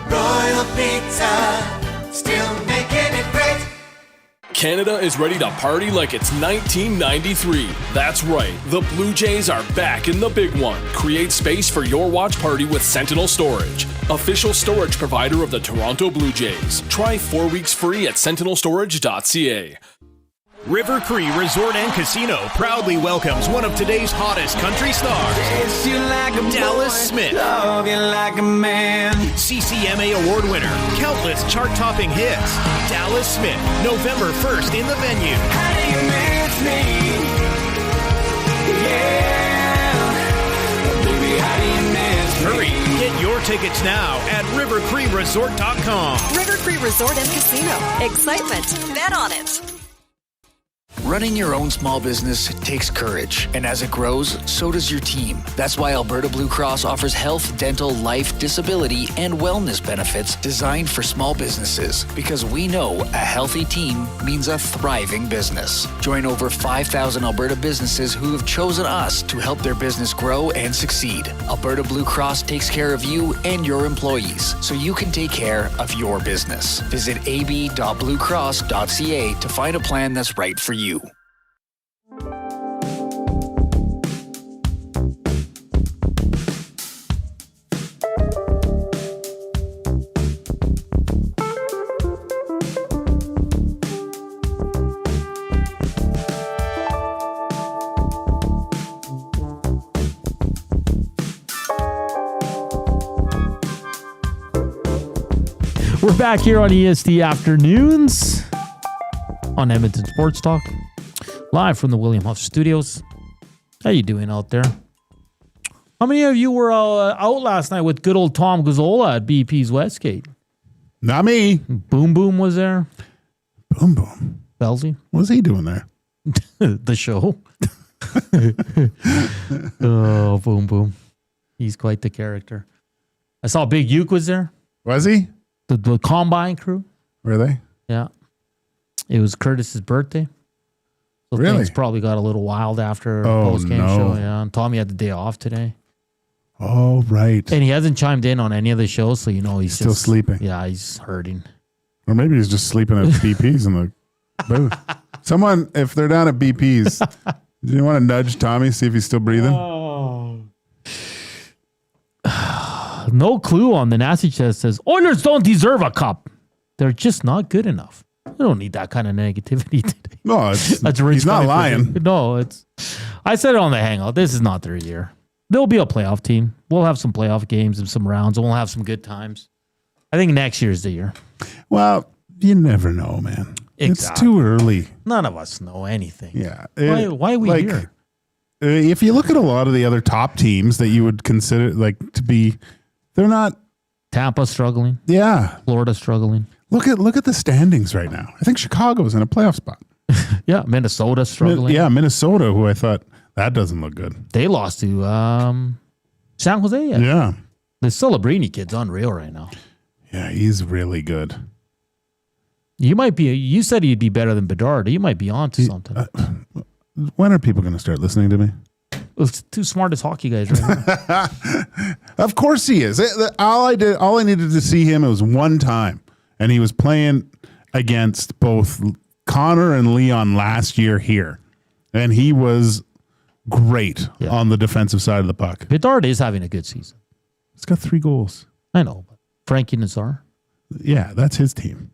Royal Pizza, still making it great. Canada is ready to party like it's 1993. That's right, the Blue Jays are back in the big one. Create space for your watch party with Sentinel Storage, official storage provider of the Toronto Blue Jays. Try 4 weeks free at sentinelstorage.ca. River Cree Resort and Casino proudly welcomes one of today's hottest country stars, Dallas Smith. Love you like a man. CCMA award winner, countless chart-topping hits. Dallas Smith, November 1st in the venue. How do you miss me? Yeah. Baby, how do you miss me? Hurry, get your tickets now at rivercreeresort.com. River Cree Resort and Casino. Excitement. Bet on it. Running your own small business takes courage, and as it grows, so does your team. That's why Alberta Blue Cross offers health, dental, life, disability, and wellness benefits designed for small businesses. Because we know a healthy team means a thriving business. Join over 5,000 Alberta businesses who have chosen us to help their business grow and succeed. Alberta Blue Cross takes care of you and your employees, so you can take care of your business. Visit ab.bluecross.ca to find a plan that's right for you. We're back here on EST Afternoons on Edmonton Sports Talk, live from the William Huff Studios. How you doing out there? How many of you were out last night with good old Tom Gazzola at BP's Westgate? Not me. Boom Boom was there. Boom Boom. Belzy? What's he doing there? The show. Oh, Boom Boom. He's quite the character. I saw Big Uke was there. Was he? The Combine crew. Were they? Yeah. It was Curtis's birthday. So really? Things probably got a little wild after the post-game show. Yeah. And Tommy had the day off today. Oh, right. And he hasn't chimed in on any of the shows, so you know he's still sleeping. Yeah, he's hurting. Or maybe he's just sleeping at BP's in the booth. Someone, if they're down at BP's, do you want to nudge Tommy, see if he's still breathing? No clue on the nasty chest says Oilers don't deserve a cup. They're just not good enough. I don't need that kind of negativity today. No, he's not lying. No, I said it on the hangout. This is not their year. There'll be a playoff team. We'll have some playoff games and some rounds, and we'll have some good times. I think next year's the year. Well, you never know, man. Exactly. It's too early. None of us know anything. Yeah. Why are we here? If you look at a lot of the other top teams that you would consider to be, they're not. Tampa struggling. Yeah. Florida struggling. Look at the standings right now. I think Chicago's in a playoff spot. Yeah. Minnesota struggling. Minnesota, who I thought that doesn't look good. They lost to San Jose. Yeah. The Celebrini kid's unreal right now. Yeah, he's really good. You said he'd be better than Bedard. You might be on to something. When are people going to start listening to me? It's two smartest hockey guys right now. Of course he is. All I needed to see him, it was one time. And he was playing against both Connor and Leon last year here. And he was great on the defensive side of the puck. Bedard is having a good season. He's got 3 goals. I know. But Frankie Nazar. Yeah, that's his team.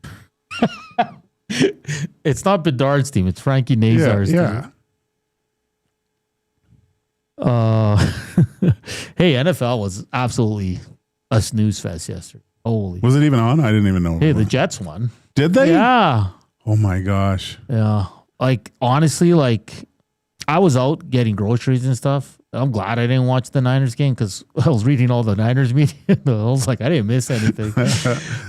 It's not Bedard's team. It's Frankie Nazar's team. Hey, NFL was absolutely a snooze fest yesterday. Holy. Was it even on? I didn't even know. Hey, the Jets won. Did they? Yeah. Oh my gosh. Yeah. Honestly, I was out getting groceries and stuff. I'm glad I didn't watch the Niners game because I was reading all the Niners media. I was like, I didn't miss anything.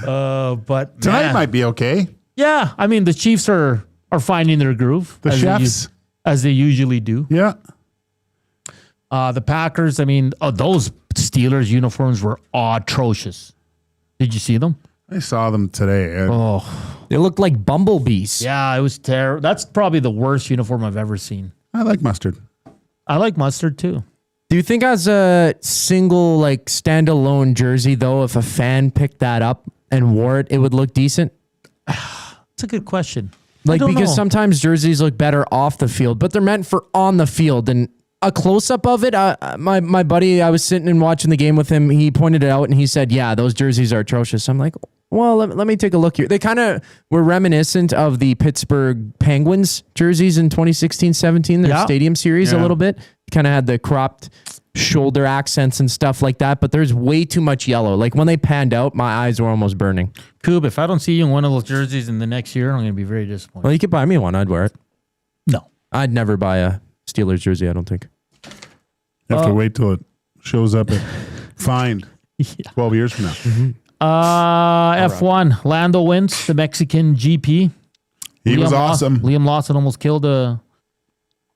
But tonight might be okay. Yeah, I mean the Chiefs are finding their groove. The chefs, as they usually do. Yeah. The Packers. I mean, those Steelers uniforms were atrocious. Did you see them? I saw them today. They looked like bumblebees. Yeah, it was terrible. That's probably the worst uniform I've ever seen. I like mustard. I like mustard too. Do you think as a single, like, standalone jersey, though, if a fan picked that up and wore it, it would look decent? That's a good question. Like, I don't because know. sometimes jerseys look better off the field, but they're meant for on the field. And a close-up of it, my buddy, I was sitting and watching the game with him, he pointed it out and he said, yeah, those jerseys are atrocious. I'm like, well, let me take a look here. They kind of were reminiscent of the Pittsburgh Penguins jerseys in 2016-17, their stadium series a little bit. Kind of had the cropped shoulder accents and stuff like that, but there's way too much yellow. Like when they panned out, my eyes were almost burning. Coob, if I don't see you in one of those jerseys in the next year, I'm going to be very disappointed. Well, you could buy me one. I'd wear it. No. I'd never buy a Steelers jersey, I don't think. You have to wait till it shows up at fined 12 years from now. F1, Lando wins the Mexican GP. He was awesome. Liam Lawson almost killed a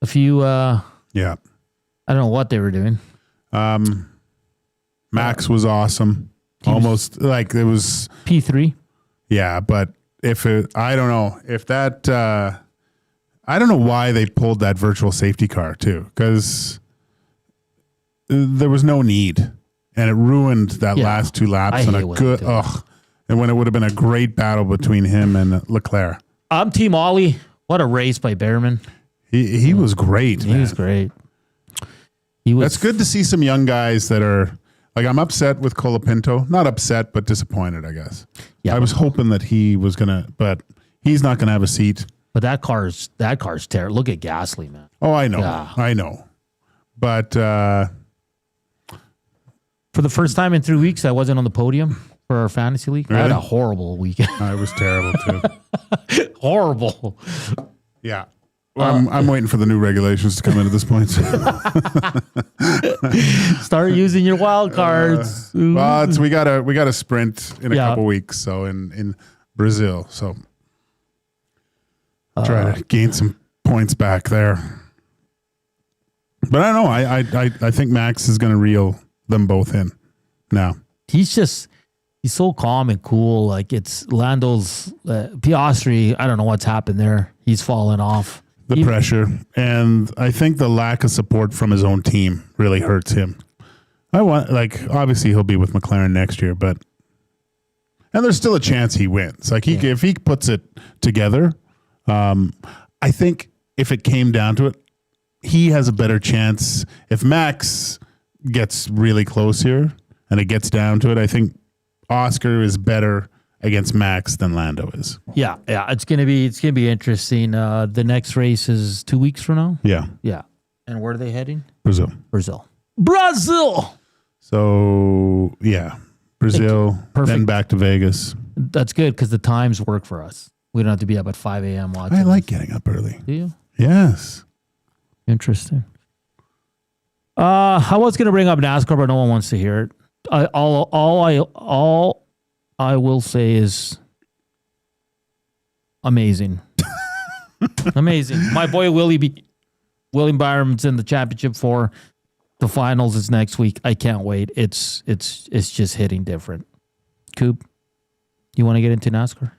few. Yeah. I don't know what they were doing. Max was awesome. Almost like it was P3. Yeah, but I don't know if that, I don't know why they pulled that virtual safety car too, because there was no need, and it ruined that last two laps. And and when it would have been a great battle between him and Leclerc. I'm Team Ollie. What a race by Behrman. He was great. He was great. That's good to see some young guys that are like, I'm upset with Colapinto. Not upset, but disappointed, I guess. Yeah. I was hoping that he was but he's not gonna have a seat. But that car's terrible. Look at Gasly, man. Oh, I know. Yeah. I know. But for the first time in 3 weeks, I wasn't on the podium for our fantasy league. Really? I had a horrible weekend. I was terrible too. Horrible. Yeah. Well, I'm waiting for the new regulations to come into this point. Start using your wild cards. Well, we got a sprint in a couple weeks, so in Brazil. So try to gain some points back there. But I don't know. I think Max is going to reel them both in now. He's so calm and cool. Like it's Lando's Piastri. I don't know what's happened there. He's fallen off. The pressure, and I think the lack of support from his own team really hurts him. Obviously he'll be with McLaren next year, and there's still a chance he wins. If he puts it together, I think if it came down to it, he has a better chance. If Max gets really close here and it gets down to it, I think Oscar is better against Max than Lando is. Yeah. It's gonna be interesting. The next race is 2 weeks from now. Yeah. And where are they heading? Brazil. So Brazil. Perfect. Then back to Vegas. That's good because the times work for us. We don't have to be up at 5 a.m. watching. I like getting up early. Do you? Yes. Interesting. I was gonna bring up NASCAR, but no one wants to hear it. All I will say is amazing. Amazing. My boy William Byron's in the championship for the finals is next week. I can't wait. It's just hitting different. Coop, you want to get into NASCAR?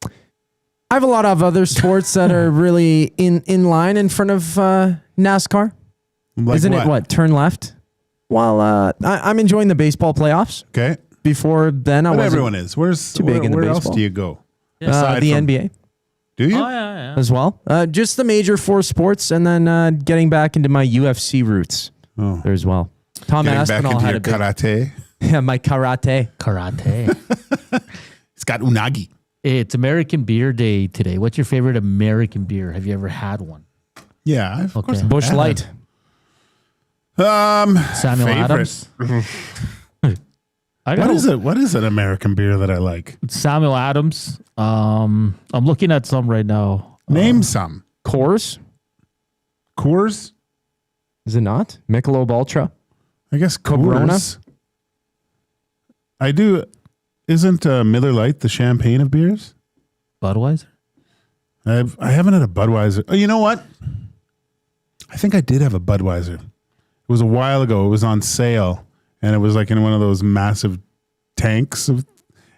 I have a lot of other sports that are really in line in front of NASCAR. Isn't it turn left? Well, I'm enjoying the baseball playoffs. Okay. Before then, everyone is. Where's too big in the where baseball. else do you go? The NBA. Do you? Oh, yeah. As well. Just the major four sports, and then getting back into my UFC roots there as well. Tom Getting Aspinall back into had your a big, karate. Yeah, my karate. It's got unagi. It's American Beer Day today. What's your favorite American beer? Have you ever had one? Yeah, of course. Busch Light. Samuel Adams. What is an American beer that I like? Samuel Adams. I'm looking at some right now. Name some. Coors? Is it not? Michelob Ultra? I guess Corona? Coors. I do. Isn't Miller Lite the champagne of beers? Budweiser? I haven't had a Budweiser. Oh, you know what? I think I did have a Budweiser. It was a while ago. It was on sale, and it was like in one of those massive tanks, and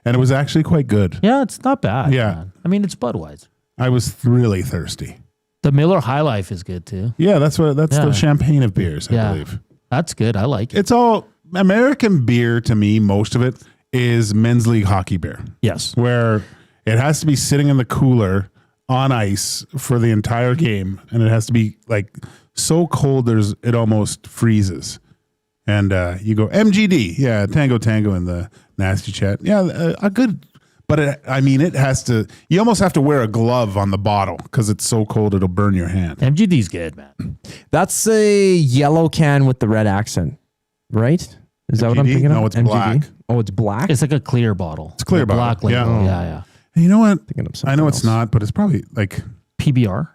it was actually quite good. Yeah, it's not bad. Yeah. Man. I mean, it's Budweiser. I was really thirsty. The Miller High Life is good too. Yeah, that's the champagne of beers, I believe. That's good. I like it. It's all American beer to me. Most of it is men's league hockey beer. Yes. Where it has to be sitting in the cooler on ice for the entire game, and it has to be like so cold it almost freezes. And you go MGD, Tango in the nasty chat. Yeah, a good, but it has to. You almost have to wear a glove on the bottle because it's so cold it'll burn your hand. MGD's good, man. That's a yellow can with the red accent, right? Is that what I'm thinking of? No, it's black. Oh, it's black? It's like a clear bottle. It's clear bottle. Black label. Yeah. Yeah. And you know what? I know else. it's not, but it's probably like PBR.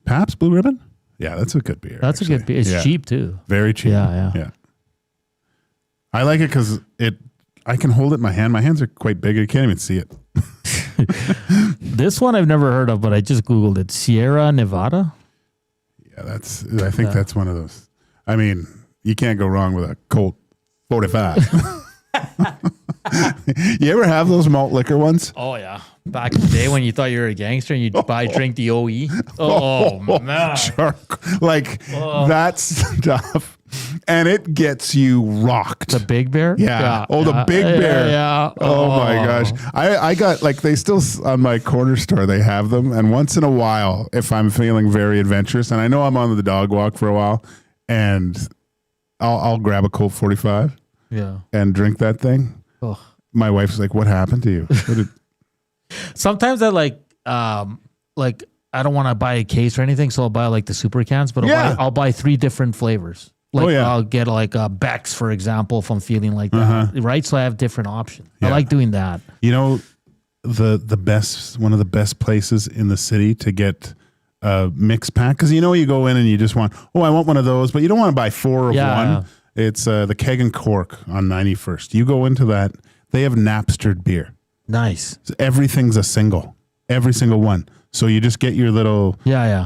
Pabst Blue Ribbon. Yeah, that's a good beer. That's a good beer. It's cheap too. Very cheap. Yeah. I like it because I can hold it in my hand. My hands are quite big. You can't even see it. This one I've never heard of, but I just Googled it. Sierra Nevada. Yeah, I think that's one of those. I mean, you can't go wrong with a Colt 45. You ever have those malt liquor ones? Oh yeah, back in the day when you thought you were a gangster and you'd drink the OE. Oh man, Shark, like that stuff, and it gets you rocked. The Big Bear. Yeah. The Big Bear. Yeah. Oh my gosh, I got like they still on my corner store they have them, and once in a while, if I'm feeling very adventurous, and I know I'm on the dog walk for a while, and I'll grab a Colt 45. Yeah. And drink that thing. Oh. My wife's like, "What happened to you?" Sometimes I like I don't want to buy a case or anything, so I'll buy like the super cans, but I'll buy 3 different flavors. Like I'll get like Beck's, for example, if I'm feeling like that, right? So I have different options. I like doing that. You know, one of the best places in the city to get a mix pack, because you go in and you just want, I want one of those, but you don't want to buy 4 of one. It's the Keg and Cork on 91st. You go into that, they have Napstered beer. Nice. So everything's a single, every single one. So you just get your little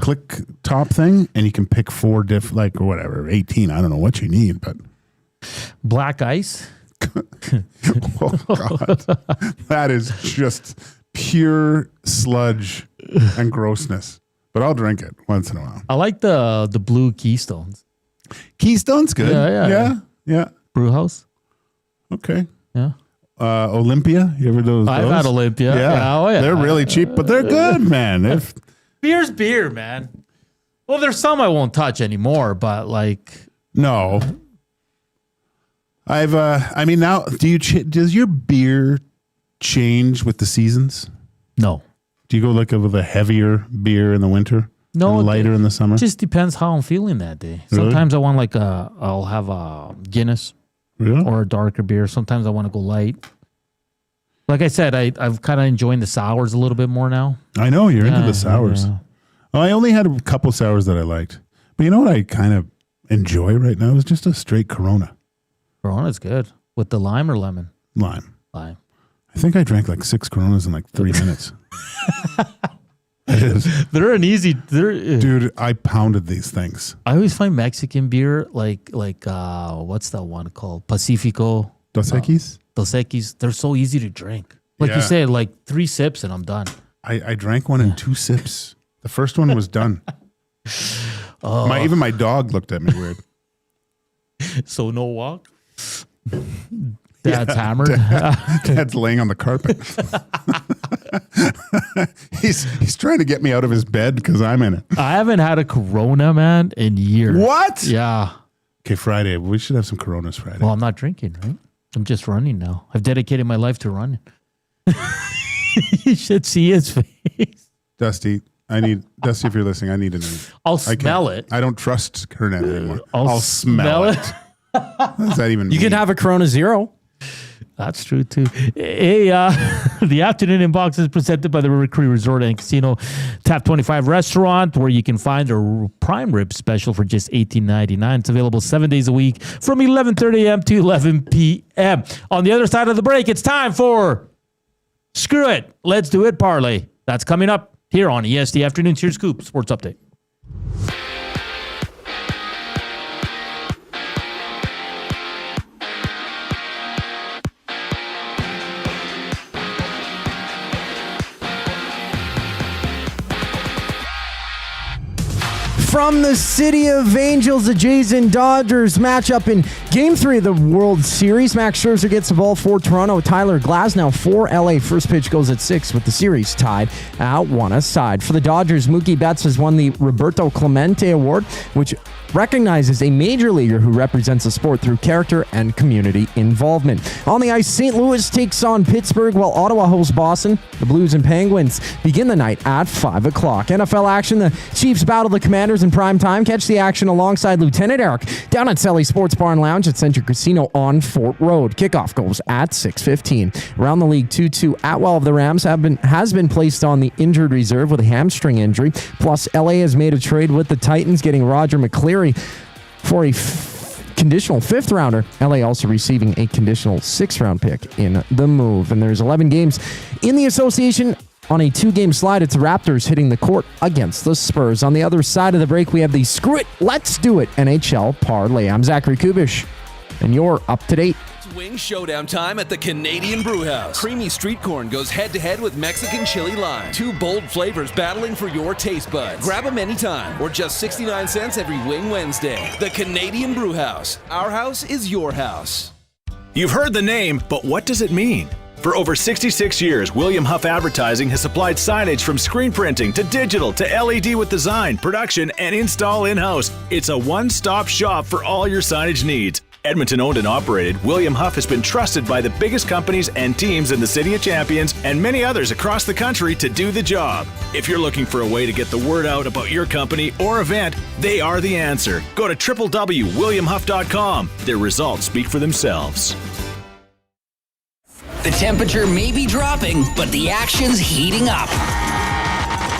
click top thing, and you can pick 4 different, or whatever, 18. I don't know what you need, but Black Ice. Oh God, that is just pure sludge and grossness. But I'll drink it once in a while. I like the blue Keystones. Keystone's good. Yeah. Brewhouse. Okay. Yeah. Olympia. You ever those? I've had Olympia. Yeah. They're really cheap, but they're good, man. Beer's beer, man. Well, there's some I won't touch anymore, but no. Now, does your beer change with the seasons? No. Do you go with a heavier beer in the winter? No, and lighter in the summer. It just depends how I'm feeling that day. Really? Sometimes I want I'll have a Guinness or a darker beer. Sometimes I want to go light. Like I said, I've kind of enjoying the sours a little bit more now. I know you're into the sours. Yeah. Well, I only had a couple sours that I liked, but you know what I kind of enjoy right now is just a straight Corona. Corona's good with the lime or lemon. Lime. I think I drank 6 Coronas in 3 minutes. They're an easy. Dude, I pounded these things. I always find Mexican beer like what's that one called? Pacifico. Dos Equis? Dos Equis. They're so easy to drink. You said, 3 sips and I'm done. I drank one in 2 sips. The first one was done. Even my dog looked at me weird. So no walk? Dad's hammered. Dad's laying on the carpet. He's trying to get me out of his bed because I'm in it. I haven't had a Corona, man, in years. What? Yeah. Okay, Friday. We should have some Coronas Friday. Well, I'm not drinking, right? I'm just running now. I've dedicated my life to running. You should see his face. Dusty, if you're listening, I need to know. I'll smell it. I don't trust Hernan anymore. I'll smell it. What does that even mean? You can have a Corona Zero. That's true too. Hey, the afternoon inbox is presented by the River Cree Resort and Casino Tap 25 restaurant, where you can find a prime rib special for just $18.99. It's available 7 days a week from 11:30 a.m. to 11 p.m. On the other side of the break, it's time for Screw it. Let's do it parlay. That's coming up here on EST Afternoons. Here's Scoop Sports Update. From the City of Angels, the Jays and Dodgers matchup in Game 3 of the World Series. Max Scherzer gets the ball for Toronto. Tyler Glasnow for LA. First pitch goes at 6 with the series tied at 1 aside. For the Dodgers, Mookie Betts has won the Roberto Clemente Award, which recognizes a major leaguer who represents the sport through character and community involvement. On the ice, St. Louis takes on Pittsburgh, while Ottawa hosts Boston. The Blues and Penguins begin the night at 5 o'clock. NFL action, the Chiefs battle the Commanders in prime time. Catch the action alongside Lieutenant Eric down at Selly Sports Bar and Lounge at Century Casino on Fort Road. Kickoff goes at 6:15. Around the league, 2-2 Atwell of the Rams has been placed on the injured reserve with a hamstring injury. Plus, LA has made a trade with the Titans, getting Roger McCleary for a conditional 5th rounder. LA also receiving a conditional 6th round pick in the move. And there's 11 games in the association. On a 2-game slide, it's the Raptors hitting the court against the Spurs. On the other side of the break, we have the Screw It, Let's Do It NHL Parlay. I'm Zachary Kubish, and you're up to date. Wing showdown time at the Canadian Brewhouse. Creamy street corn goes head-to-head with Mexican chili lime. 2 bold flavors battling for your taste buds. Grab them anytime, or just 69 cents every Wing Wednesday. The Canadian Brewhouse. Our house is your house. You've heard the name, but what does it mean? For over 66 years, William Huff Advertising has supplied signage from screen printing to digital to LED with design, production, and install in-house. It's a one-stop shop for all your signage needs. Edmonton owned and operated, William Huff has been trusted by the biggest companies and teams in the City of Champions and many others across the country to do the job. If you're looking for a way to get the word out about your company or event, they are the answer. Go to www.williamhuff.com. Their results speak for themselves. The temperature may be dropping, but the action's heating up.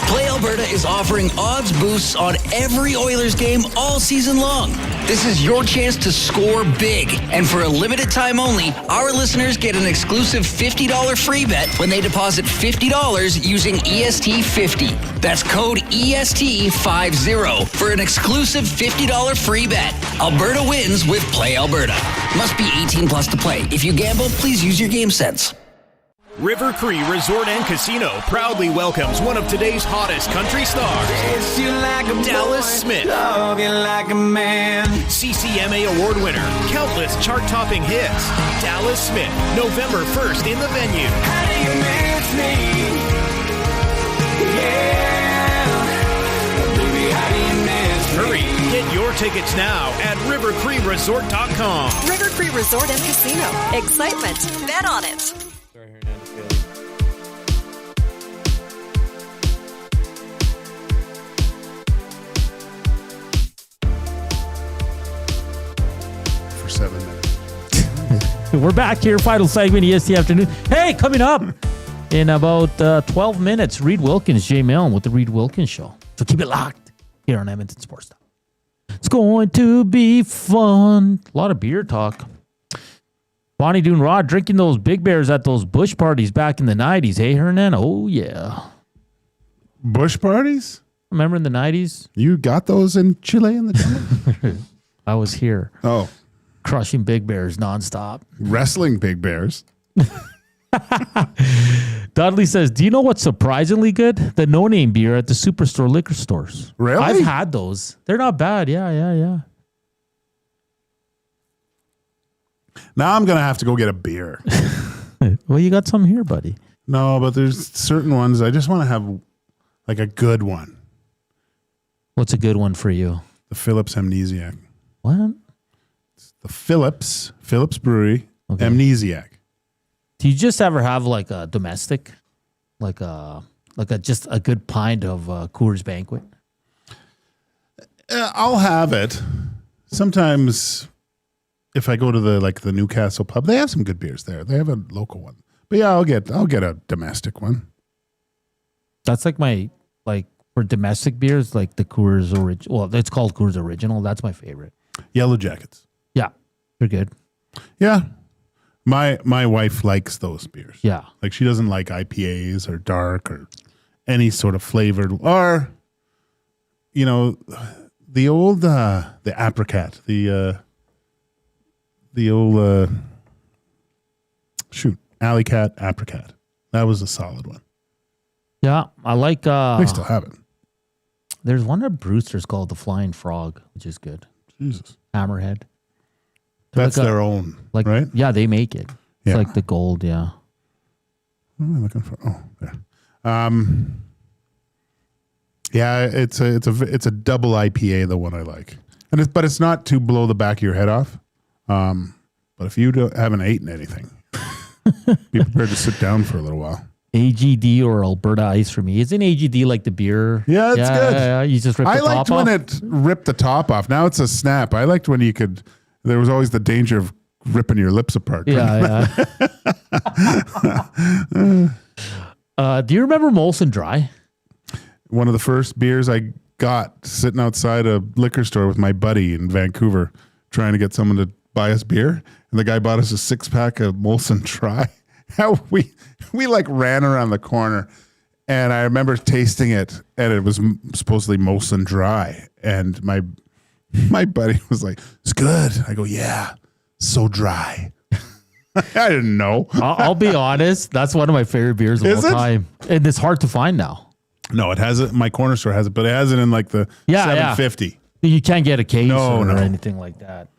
Play Alberta is offering odds boosts on every Oilers game all season long. This is your chance to score big. And for a limited time only, our listeners get an exclusive $50 free bet when they deposit $50 using EST50. That's code EST50 for an exclusive $50 free bet. Alberta wins with Play Alberta. Must be 18 plus to play. If you gamble, please use your game sense. River Cree Resort and Casino proudly welcomes one of today's hottest country stars, Dallas Smith. CCMA award winner, countless chart-topping hits. Dallas Smith, November 1st in the venue. How do you miss me? Baby, how do you miss me? Hurry, get your tickets now at rivercreeresort.com. River Cree Resort and Casino. Excitement. Bet on it. For 7 minutes. We're back here, final segment, EST Afternoon. Hey, coming up in about 12 minutes, Reed Wilkins, Jay Milne with the Reed Wilkins Show. So keep it locked here on Edmonton Sports Talk. It's going to be fun. A lot of beer talk. Bonnie Doon Rod drinking those Big Bears at those bush parties back in the 90s. Hey, Hernan? Oh, yeah. Bush parties? Remember in the 90s? You got those in Chile in the jungle? I was here. Oh. Crushing Big Bears nonstop. Wrestling Big Bears. Dudley says, do you know what's surprisingly good? The no-name beer at the Superstore liquor stores. Really? I've had those. They're not bad. Yeah. Now I'm going to have to go get a beer. Well, you got some here, buddy. No, but there's certain ones I just want to have like a good one. What's a good one for you? The Phillips Amnesiac. What? It's the Phillips Brewery Amnesiac. Do you just ever have like a domestic, like a just a good pint of Coors Banquet? I'll have it. Sometimes if I go to the Newcastle pub, they have some good beers there. They have a local one. But yeah, I'll get a domestic one. That's like my for domestic beers, like the Coors Original. Well, it's called Coors Original. That's my favorite. Yellow Jackets. Yeah, they're good. Yeah. My wife likes those beers. Yeah. Like she doesn't like IPAs or dark or any sort of flavored or, you know, the old the apricot, the old Alley Cat apricot. That was a solid one. Yeah, I like. They still have it. There's one at Brewster's called the Flying Frog, which is good. Jesus. Hammerhead. That's their own, like, right? Yeah, they make it. It's Yeah. like the gold, yeah. What am I looking for? Oh, there. Yeah, it's a double IPA, the one I like, but it's not to blow the back of your head off. But if you haven't eaten anything, be prepared to sit down for a little while. AGD or Alberta Ice for me. Isn't AGD like the beer? Yeah, it's good. Yeah, you just rip the top off. I liked when it ripped the top off. Now it's a snap. I liked when you could. There was always the danger of ripping your lips apart. Yeah. Do you remember Molson Dry? One of the first beers I got sitting outside a liquor store with my buddy in Vancouver, trying to get someone to buy us beer, and the guy bought us a 6-pack of Molson Dry. How we like ran around the corner, and I remember tasting it, and it was supposedly Molson Dry, and my buddy was like, "It's good." I go, "Yeah, so dry." I didn't know. I'll be honest. That's one of my favorite beers of all time, and it's hard to find now. No, it has it. My corner store has it, but it has it in like the $7.50. You can't get a case or anything like that.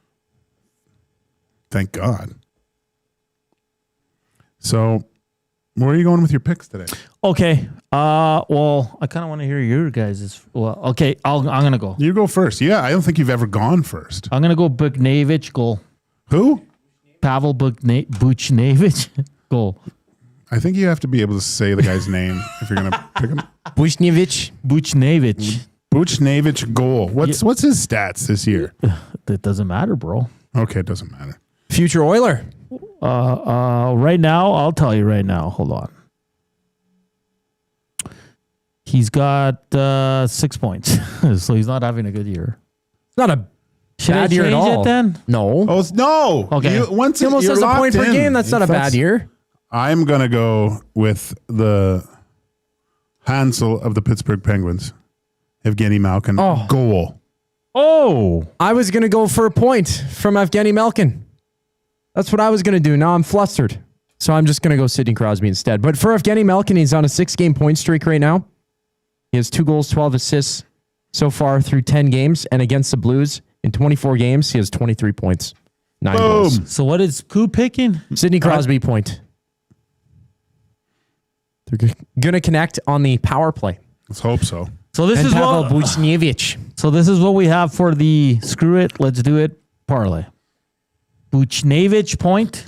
Thank God. So, where are you going with your picks today? Okay. Well, I kind of want to hear your guys'. Well, okay. I'm gonna go. You go first. Yeah, I don't think you've ever gone first. I'm gonna go Buchnevich goal. Who? Pavel Buchnevich goal. I think you have to be able to say the guy's name if you're gonna pick him. Buchnevich goal. What's his stats this year? That doesn't matter, bro. Okay, it doesn't matter. Future Oiler. Right now, I'll tell you right now. Hold on. He's got 6 points, so he's not having a good year. It's not a Should bad I year at change all. it then? No. Oh, no. Okay. He almost has a point per game. That's not a bad year. I'm gonna go with the Hansel of the Pittsburgh Penguins, Evgeny Malkin. Goal. Oh. I was going to go for a point from Evgeny Malkin. That's what I was going to do. Now I'm flustered. So I'm just going to go Sidney Crosby instead. But for Evgeny Malkin, he's on a 6-game point streak right now. He has 2 goals, 12 assists so far through 10 games. And against the Blues, in 24 games, he has 23 points. 9 goals. So what is Koo picking? Sidney Crosby point. They're going to connect on the power play. Let's hope so. So this is Pavel what Buchnevich. So this is what we have for the screw it, let's do it parlay. Buchnevich point.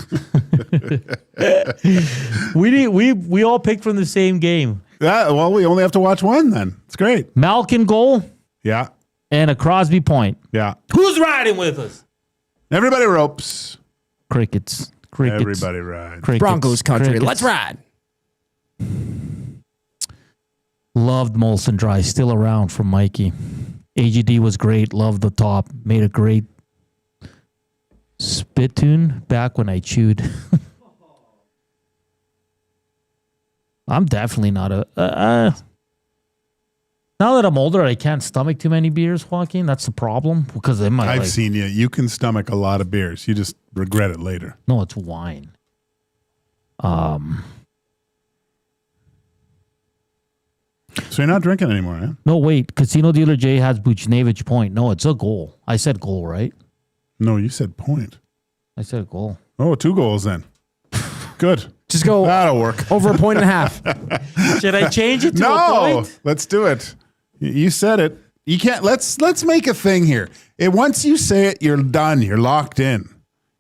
we all picked from the same game. Yeah, well, we only have to watch one then. It's great. Malkin goal. Yeah. And a Crosby point. Yeah. Who's riding with us? Everybody ropes. Crickets. Everybody rides. Crickets. Broncos country. Crickets. Let's ride. Loved Molson Dry. Still around from Mikey. AGD was great. Loved the top. Made a great spittoon back when I chewed. I'm definitely not a... now that I'm older, I can't stomach too many beers, Joaquin. That's the problem. Because I've seen you. You can stomach a lot of beers. You just regret it later. No, it's wine. So you're not drinking anymore, eh? No, wait. Casino Dealer J has Buchnevich point. No, it's a goal. I said goal, right? No, you said point. I said goal. Oh, 2 goals then. Good. Just go. That'll work. Over a point and a half. Should I change it to a No, point? let's do it. You said it. You can't. Let's make a thing here. Once you say it, you're done. You're locked in.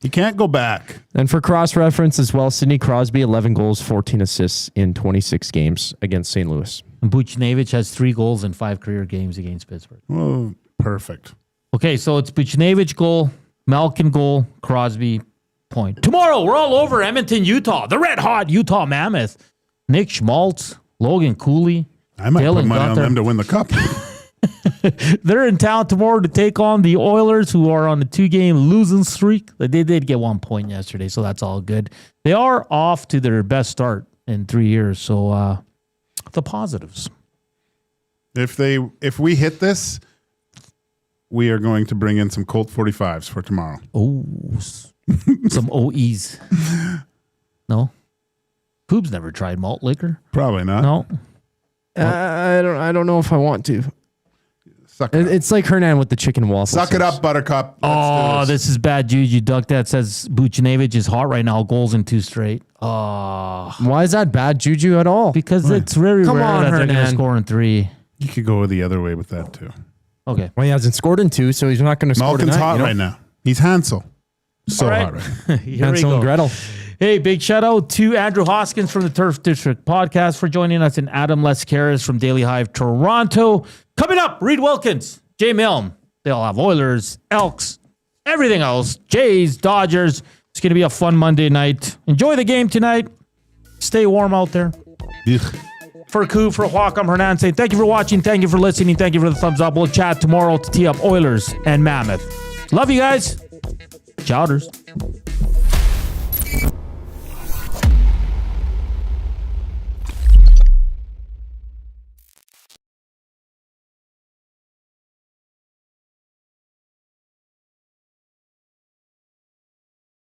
You can't go back. And for cross-reference as well, Sidney Crosby, 11 goals, 14 assists in 26 games against St. Louis. And Buchnevich has 3 goals in 5 career games against Pittsburgh. Well, perfect. Okay, so it's Buchnevich goal, Malkin goal, Crosby point. Tomorrow, we're all over Edmonton, Utah. The red-hot Utah Mammoth. Nick Schmaltz, Logan Cooley. I might Dylan put money on Gunther. them to win the cup. They're in town tomorrow to take on the Oilers, who are on a 2-game losing streak. They did get 1 point yesterday, so that's all good. They are off to their best start in 3 years, so the positives. If we hit this, we are going to bring in some Colt 45s for tomorrow. Oh, some OEs. No? Poob's never tried malt liquor. Probably not. No. I don't know if I want to. It's like Hernan with the chicken waffles. Suck it up, Buttercup. Oh, this is bad juju. Duck that says Buchnevich is hot right now. Goals in 2 straight. Oh. Why is that bad juju at all? Because it's very rare that they're going to score in 3. You could go the other way with that too. Okay. Well, he hasn't scored in 2, so he's not going to score tonight. Malkin's hot right now. He's Hansel. So hot right now. Hansel and Gretel. Hey, big shout out to Andrew Hoskins from the Turf District podcast for joining us, and Adam Laskaris from Daily Hive Toronto. Coming up, Reed Wilkins, Jay Milne. They all have Oilers, Elks, everything else. Jays, Dodgers. It's going to be a fun Monday night. Enjoy the game tonight. Stay warm out there. For Koo, for Joaquin, Hernan, say thank you for watching. Thank you for listening. Thank you for the thumbs up. We'll chat tomorrow to tee up Oilers and Mammoth. Love you guys. Chowders.